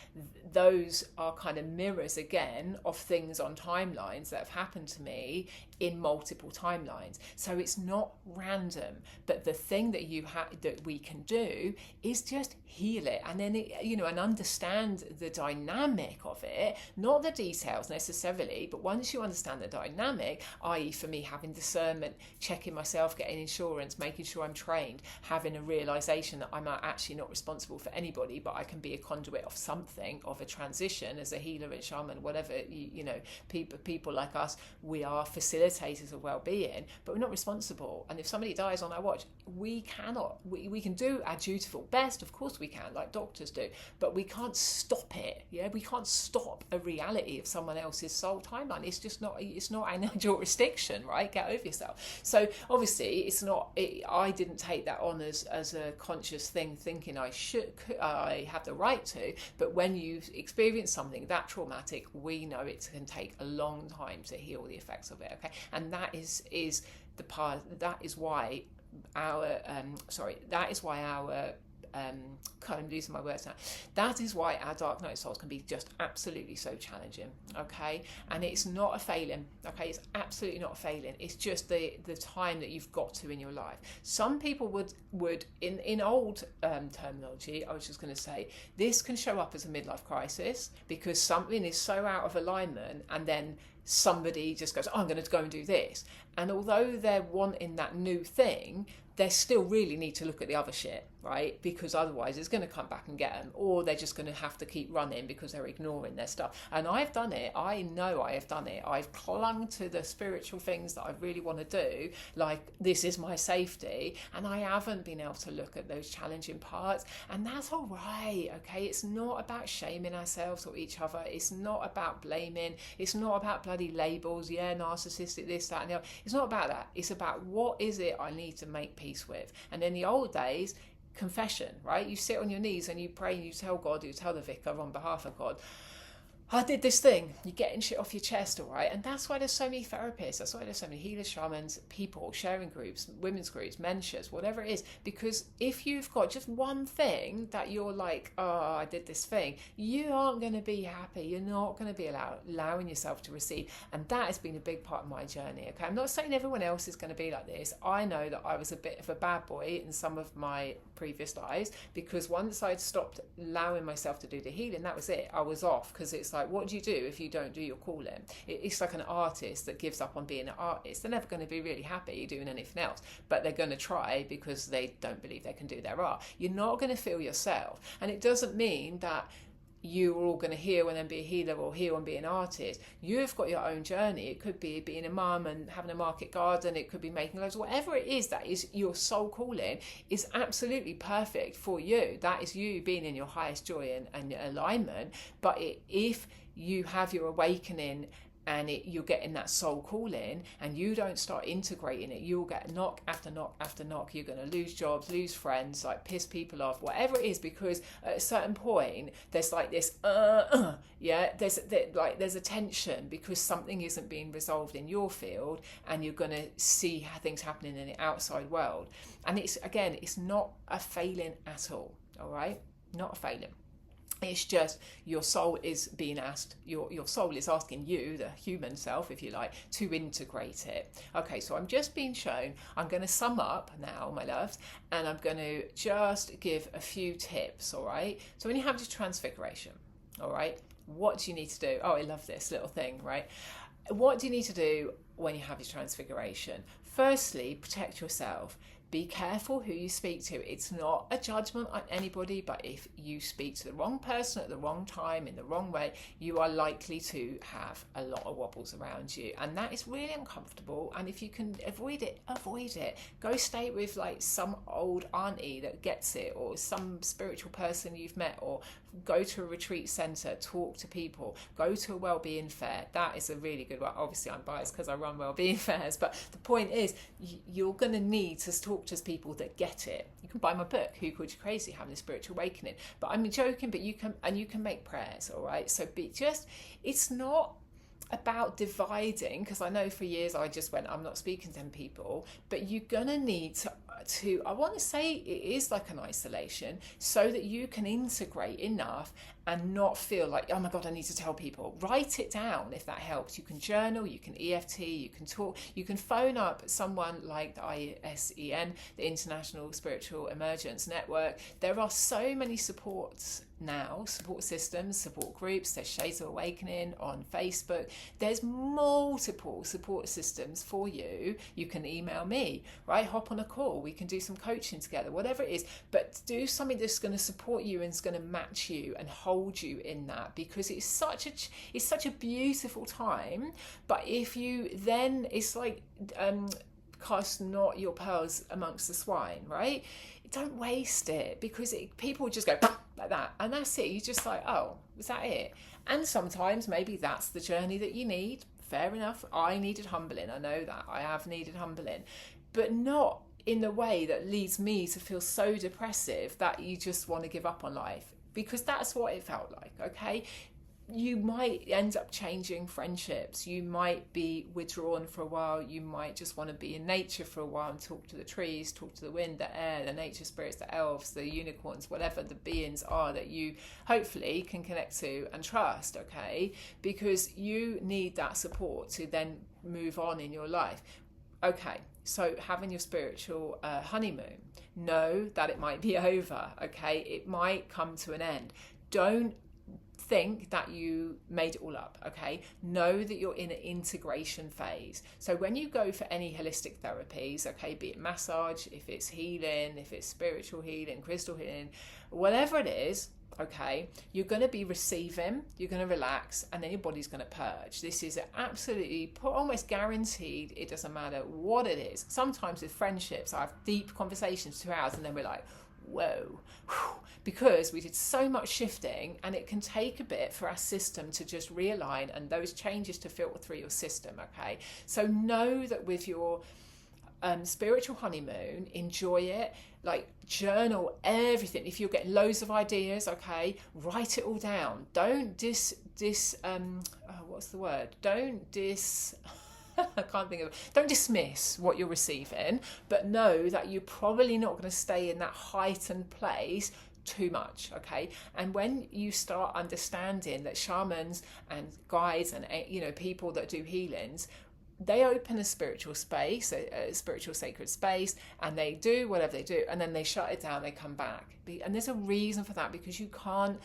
those are kind of mirrors again of things on timelines that have happened to me in multiple timelines. So it's not random, but the thing that that we can do is just heal it, and then and understand the dynamic of it, not the details necessarily, but once you understand the dynamic, i.e. for me, having discernment, checking myself, getting insurance, making sure I'm trained, having a realization that I'm actually not responsible for anybody, but I can be a conduit of something, of a transition as a healer and shaman, whatever, people like us, we are facilitators of well-being, but we're not responsible. And if somebody dies on our watch, we can do our dutiful best, of course we can, like doctors do, but we can't stop it. We can't stop a reality of someone else's soul timeline. It's not our jurisdiction, right? Get over yourself. So obviously I didn't take that on as a conscious thing, thinking I have the right to, but when you experience something that traumatic, we know it can take a long time to heal the effects of it. Okay, and that is the part. That is why our God, I'm losing my words now. That is why our dark night souls can be just absolutely so challenging. Okay, and it's not a failing. Okay, it's absolutely not a failing. It's just the time that you've got to in your life. Some people would in old terminology, I was just going to say, this can show up as a midlife crisis because something is so out of alignment, and then somebody just goes, I'm going to go and do this. And although they're wanting that new thing, they still really need to look at the other shit, right? Because otherwise it's going to come back and get them, or they're just going to have to keep running because they're ignoring their stuff. And I've done it. I know I have done it. I've clung to the spiritual things that I really want to do, like this is my safety, and I haven't been able to look at those challenging parts, and that's all right. Okay, it's not about shaming ourselves or each other. It's not about blaming. It's not about bloody labels. Yeah, narcissistic, this, that, and the other. It's not about that. It's about what is it I need to make peace with. And in the old days, confession, right? You sit on your knees and you pray and you tell God, you tell the vicar on behalf of God, I did this thing. You're getting shit off your chest, all right? And that's why there's so many therapists. That's why there's so many healers, shamans, people, sharing groups, women's groups, men's shares, whatever it is. Because if you've got just one thing that you're like, oh, I did this thing, you aren't going to be happy. You're not going to be allowing yourself to receive. And that has been a big part of my journey, okay? I'm not saying everyone else is going to be like this. I know that I was a bit of a bad boy in some of my previous lives, because once I'd stopped allowing myself to do the healing, that was it. I was off, because it's like, what do you do if you don't do your calling? It's like an artist that gives up on being an artist. They're never going to be really happy doing anything else, but they're going to try because they don't believe they can do their art. You're not going to feel yourself. And it doesn't mean that you are all going to heal and then be a healer, or heal and be an artist. You've got your own journey. It could be being a mum and having a market garden. It could be making loads. Whatever it is that is your soul calling is absolutely perfect for you. That is you being in your highest joy and alignment. But if you have your awakening and you're getting that soul calling and you don't start integrating it, you'll get knock after knock after knock. You're going to lose jobs, lose friends, like piss people off, whatever it is, because at a certain point there's like this there's a tension because something isn't being resolved in your field, and you're going to see how things happening in the outside world. And it's not a failing at all right? Not a failing. It's just your soul is being asked, your soul is asking you, the human self, if you like, to integrate it. Okay, so I'm just being shown. I'm going to sum up now, my loves, and I'm going to just give a few tips, all right? So when you have your transfiguration, all right, what do you need to do? Oh, I love this little thing, right? What do you need to do when you have your transfiguration? Firstly, protect yourself. Be careful who you speak to. It's not a judgment on anybody, but if you speak to the wrong person at the wrong time, in the wrong way, you are likely to have a lot of wobbles around you. And that is really uncomfortable. And if you can avoid it, avoid it. Go stay with like some old auntie that gets it, or some spiritual person you've met, or go to a retreat centre, talk to people, go to a wellbeing fair. That is a really good one. Obviously I'm biased because I run wellbeing fairs, but the point is you're going to need to talk to people that get it. You can buy my book, Who Called You Crazy? Having a Spiritual Awakening. But I'm joking, but you can make prayers, all right? So it's not about dividing, because I know for years I just went, I'm not speaking to them people, but you're gonna need to I want to say it is like an isolation, so that you can integrate enough and not feel like, oh my God, I need to tell people. Write it down if that helps. You can journal, you can EFT, you can talk, you can phone up someone like the ISEN, the International Spiritual Emergence Network. There are so many supports now, support systems, support groups. There's Shades of Awakening on Facebook. There's multiple support systems for you. You can email me, right? Hop on a call. We can do some coaching together, whatever it is, but do something that's going to support you and is going to match you and hold you in that, because it's such a beautiful time. But if you then, it's like cast not your pearls amongst the swine, right? Don't waste it, because people just go like that and that's it. You're just like, oh, was that it? And sometimes maybe that's the journey that you need. Fair enough. I needed humbling. I know that. I have needed humbling, but not in the way that leads me to feel so depressive that you just want to give up on life, because that's what it felt like, okay? You might end up changing friendships. You might be withdrawn for a while. You might just want to be in nature for a while and talk to the trees, talk to the wind, the air, the nature spirits, the elves, the unicorns, whatever the beings are that you hopefully can connect to and trust, okay? Because you need that support to then move on in your life. Okay, so having your spiritual honeymoon, know that it might be over, okay? It might come to an end. Don't think that you made it all up, okay? Know that you're in an integration phase. So when you go for any holistic therapies, okay, be it massage, if it's healing, if it's spiritual healing, crystal healing, whatever it is, okay, you're going to be receiving, you're going to relax, and then your body's going to purge. This is absolutely almost guaranteed. It doesn't matter what it is. Sometimes with friendships, I have deep conversations, 2 hours, and then we're like, whoa, because we did so much shifting, and it can take a bit for our system to just realign and those changes to filter through your system, okay? So know that with your spiritual honeymoon, enjoy it. like journal everything. If you're getting loads of ideas, okay, write it all down. Don't what's the word? I can't think of it. Don't dismiss what you're receiving, but know that you're probably not going to stay in that heightened place too much, okay? And when you start understanding that shamans and guides and, you know, people that do healings, they open a spiritual space, a spiritual sacred space, and they do whatever they do, and then they shut it down, they come back. And there's a reason for that, because you can't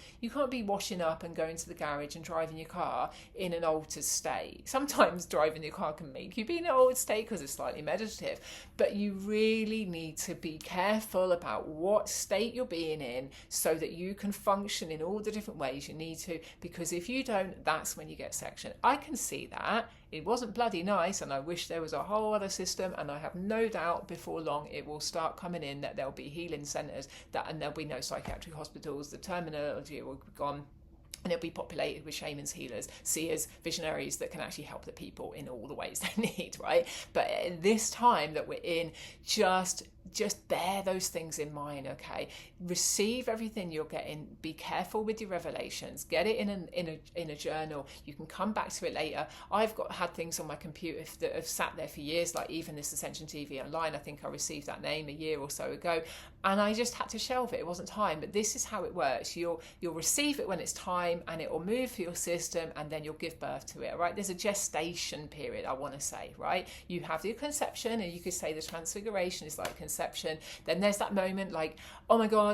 be washing up and going to the garage and driving your car in an altered state. Sometimes driving your car can make you be in an altered state because it's slightly meditative, but you really need to be careful about what state you're being in so that you can function in all the different ways you need to, because if you don't, that's when you get section. I can see that. It wasn't bloody nice, and I wish there was a whole other system, and I have no doubt before long it will start coming in that there'll be healing centres, and there'll be no psychiatric hospitals, the terminology will be gone, and it'll be populated with shamans, healers, seers, visionaries that can actually help the people in all the ways they need, right? But in this time that we're in, just bear those things in mind, okay? Receive everything you're getting. Be careful with your revelations. Get it in a journal. You can come back to it later. I've had things on my computer that have sat there for years, like even this Ascension TV Online. I think I received that name a year or so ago, and I just had to shelve it. It wasn't time. But this is how it works. You'll receive it when it's time, and it will move through your system, and then you'll give birth to it, right? There's a gestation period, I want to say, right? You have the conception, and you could say the transfiguration is like conception. Then there's that moment like, oh my god,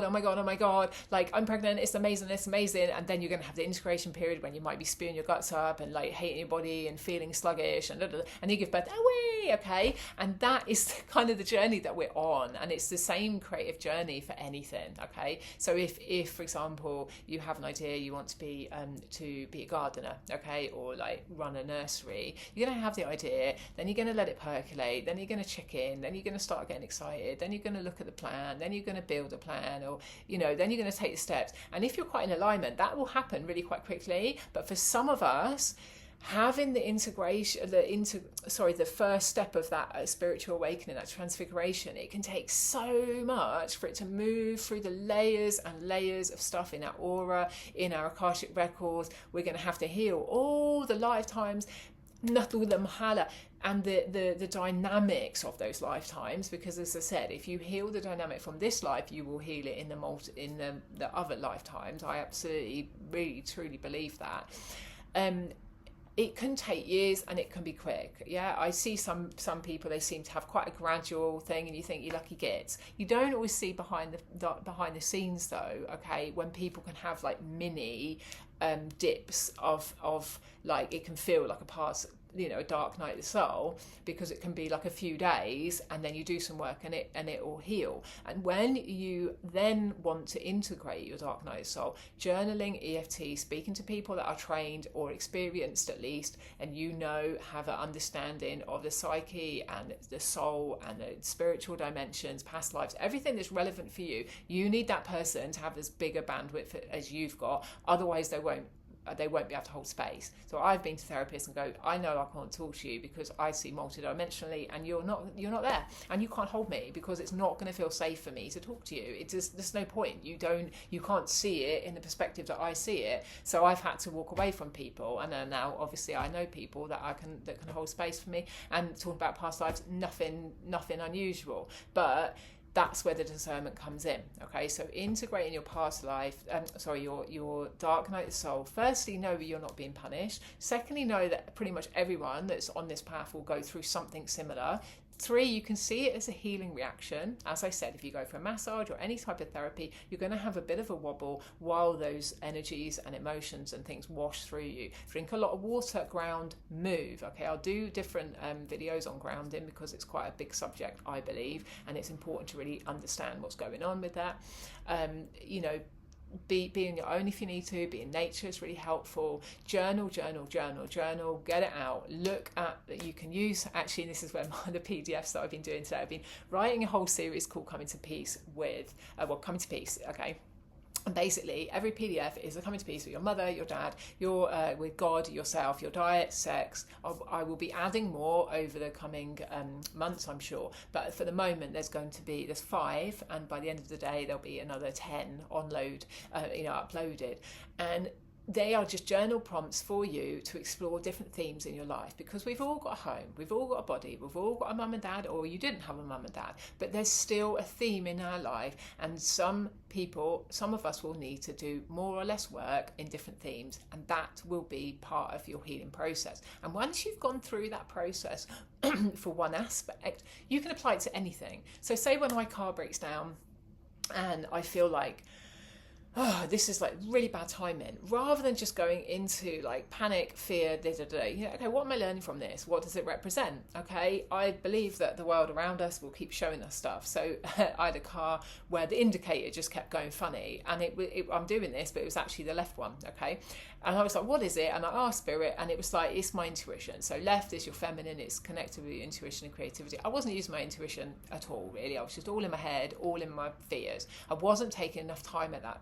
like I'm pregnant, it's amazing, and then you're going to have the integration period when you might be spewing your guts up and like hating your body and feeling sluggish, and you give birth, away, okay? And that is kind of the journey that we're on, and it's the same creative journey for anything, okay? So if for example you have an idea, you want to be a gardener, okay, or like run a nursery, you're going to have the idea, then you're going to let it percolate, then you're going to check in, then you're going to start getting excited, then you're going to look at the plan, then you're going to build a plan, or then you're going to take the steps. And if you're quite in alignment, that will happen really quite quickly. But for some of us, having the integration, the first step of that spiritual awakening, that transfiguration, it can take so much for it to move through the layers and layers of stuff in our aura, in our Akashic records. We're going to have to heal all the lifetimes, and the dynamics of those lifetimes, because as I said, if you heal the dynamic from this life, you will heal it in the other lifetimes. I absolutely, really, truly believe that. It can take years and it can be quick. Yeah, I see some people, they seem to have quite a gradual thing, and you think you're lucky gits. You don't always see behind the scenes though, okay, when people can have like mini dips of like, it can feel like a past, a dark night of the soul, because it can be like a few days, and then you do some work and it will heal. And when you then want to integrate your dark night of the soul, journaling, EFT, speaking to people that are trained or experienced at least, and have an understanding of the psyche and the soul and the spiritual dimensions, past lives, everything that's relevant for you, you need that person to have as big a bandwidth as you've got. Otherwise they won't be able to hold space. So I've been to therapists and go, I know I can't talk to you because I see multidimensionally, and you're not there, and you can't hold me because it's not going to feel safe for me to talk to you. There's no point. You can't see it in the perspective that I see it. So I've had to walk away from people, and then now obviously I know people that can hold space for me, and talk about past lives, nothing unusual, but that's where the discernment comes in, okay? So integrating your past life, your dark night of soul. Firstly, know that you're not being punished. Secondly, know that pretty much everyone that's on this path will go through something similar. 3, you can see it as a healing reaction. As I said, if you go for a massage or any type of therapy, you're going to have a bit of a wobble while those energies and emotions and things wash through you. Drink a lot of water, ground, move. Okay, I'll do different videos on grounding because it's quite a big subject, I believe, and it's important to really understand what's going on with that. Be on your own if you need to. Be in nature is really helpful. Journal, get it out. Look at, you can use, actually this is where the PDFs that I've been doing today, I've been writing a whole series called Coming to Peace, okay, And basically, every PDF is a coming to peace with your mother, your dad, your with God, yourself, your diet, sex. I will be adding more over the coming months, I'm sure. But for the moment, there's 5, and by the end of the day, there'll be another 10 uploaded. And they are just journal prompts for you to explore different themes in your life, because we've all got a home, we've all got a body, we've all got a mum and dad, or you didn't have a mum and dad, but there's still a theme in our life, and some of us will need to do more or less work in different themes, and that will be part of your healing process. And once you've gone through that process for one aspect, you can apply it to anything. So say when my car breaks down and I feel like, oh, this is like really bad timing, rather than just going into like panic, fear, okay, what am I learning from this? What does it represent? Okay, I believe that the world around us will keep showing us stuff. So I had a car where the indicator just kept going funny, and I'm doing this, but it was actually the left one, okay? And I was like, what is it? And I asked Spirit, and it was like, it's my intuition. So left is your feminine, it's connected with your intuition and creativity. I wasn't using my intuition at all, really. I was just all in my head, all in my fears. I wasn't taking enough time at that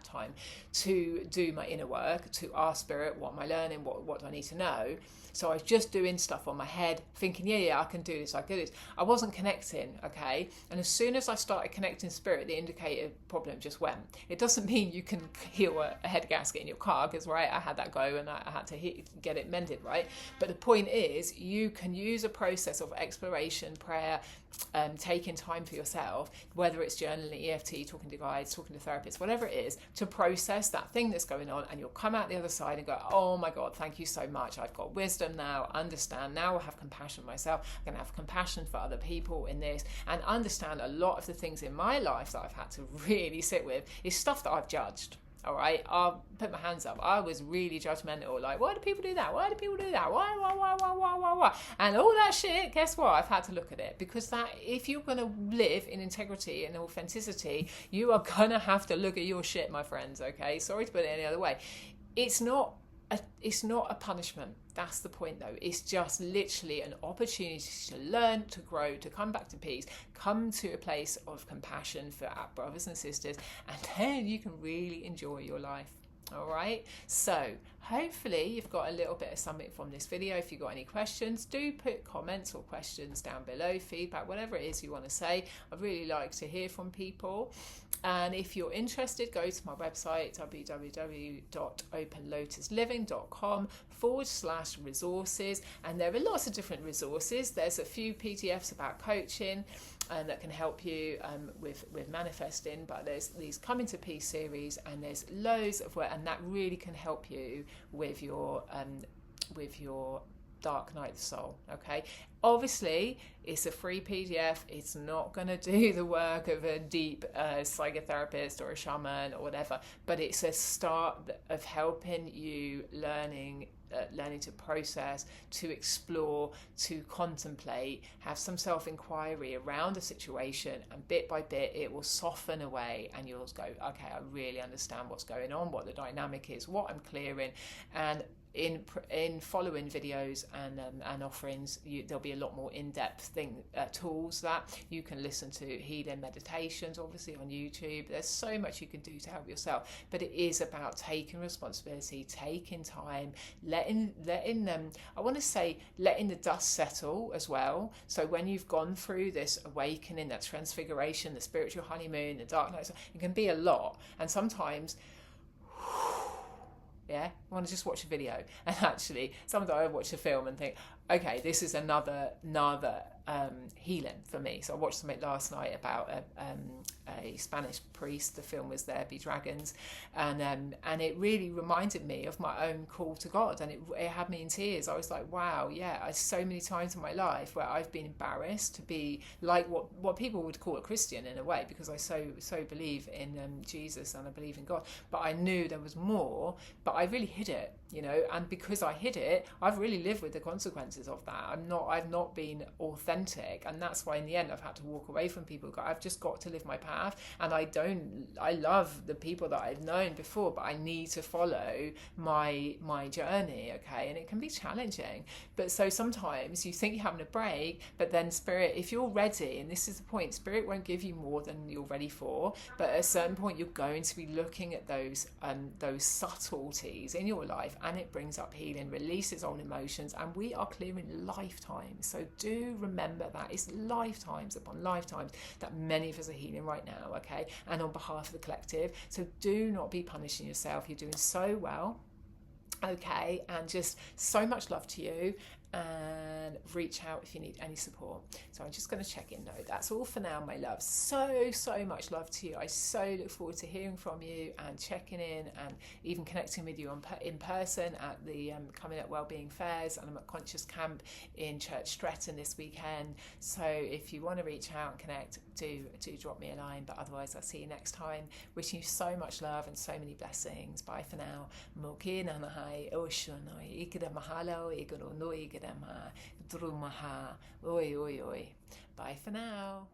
time to do my inner work, to ask Spirit, what am I learning? What do I need to know? So I was just doing stuff on my head, thinking, yeah, I can do this, I can do this. I wasn't connecting, okay? And as soon as I started connecting Spirit, the indicator problem just went. It doesn't mean you can heal a head gasket in your car, because, right, I had that go and I had to get it mended, right? But the point is, you can use a process of exploration, prayer, taking time for yourself, whether it's journaling, EFT, talking to guides, talking to therapists, whatever it is, to process that thing that's going on, and you'll come out the other side and go, oh my God, thank you so much. I've got wisdom now, understand, now I have compassion for myself, I'm going to have compassion for other people in this, and understand a lot of the things in my life that I've had to really sit with is stuff that I've judged. All right, I'll put my hands up. I was really judgmental. Like, why do people do that? Why do people do that? Why? And all that shit, guess what? I've had to look at it, because that, if you're going to live in integrity and authenticity, you are going to have to look at your shit, my friends, okay? Sorry to put it any other way. It's not a punishment. That's the point, though. It's just literally an opportunity to learn, to grow, to come back to peace, come to a place of compassion for our brothers and sisters, and then you can really enjoy your life. All right, so hopefully you've got a little bit of something from this video. If you've got any questions, do put comments or questions down below, feedback, whatever it is you want to say. I'd really like to hear from people. And if you're interested, go to my website, www.openlotusliving.com/resources. And there are lots of different resources. There's a few PDFs about coaching that can help you with manifesting, but there's these Coming to Peace series, and there's loads of work, and that really can help you with your dark night of the soul. Okay, obviously it's a free PDF. It's not going to do the work of a deep psychotherapist or a shaman or whatever, but it's a start of helping you learning to process, to explore, to contemplate, have some self-inquiry around a situation, and bit by bit it will soften away, and you'll go, okay, I really understand what's going on, what the dynamic is, what I'm clearing. And in following videos and offerings, there'll be a lot more in-depth tools that you can listen to, healing meditations, obviously on YouTube. There's so much you can do to help yourself, but it is about taking responsibility, taking time, letting the dust settle as well. So when you've gone through this awakening, that transfiguration, the spiritual honeymoon, the dark night, it can be a lot, and sometimes I want to just watch a video, and actually sometimes I watch a film and think, okay, this is another healing for me. So I watched something last night about a Spanish priest. The film was There Be Dragons, and it really reminded me of my own call to God, and it had me in tears. I was like, wow, yeah, so many times in my life where I've been embarrassed to be like what people would call a Christian in a way, because I so believe in Jesus and I believe in God, but I knew there was more, but I really hid it, and because I hid it, I've really lived with the consequences of that. I've not been authentic, and that's why in the end I've had to walk away from people. I've just got to live my have, and I love the people that I've known before, but I need to follow my journey, okay? And it can be challenging. But so sometimes you think you're having a break, but then Spirit, if you're ready, and this is the point, Spirit won't give you more than you're ready for, but at a certain point you're going to be looking at those subtleties in your life, and it brings up healing, releases old emotions, and we are clearing lifetimes. So do remember that it's lifetimes upon lifetimes that many of us are healing right now, okay? And on behalf of the collective. So do not be punishing yourself. You're doing so well, okay? And just so much love to you, and reach out if you need any support. So I'm just going to check in. No, that's all for now, my love. So much love to you. I so look forward to hearing from you and checking in, and even connecting with you in person at the Coming Up Wellbeing Fairs, and I'm at Conscious Camp in Church Stretton this weekend. So if you want to reach out and connect, do drop me a line. But otherwise, I'll see you next time. Wishing you so much love and so many blessings. Bye for now. Bye for now.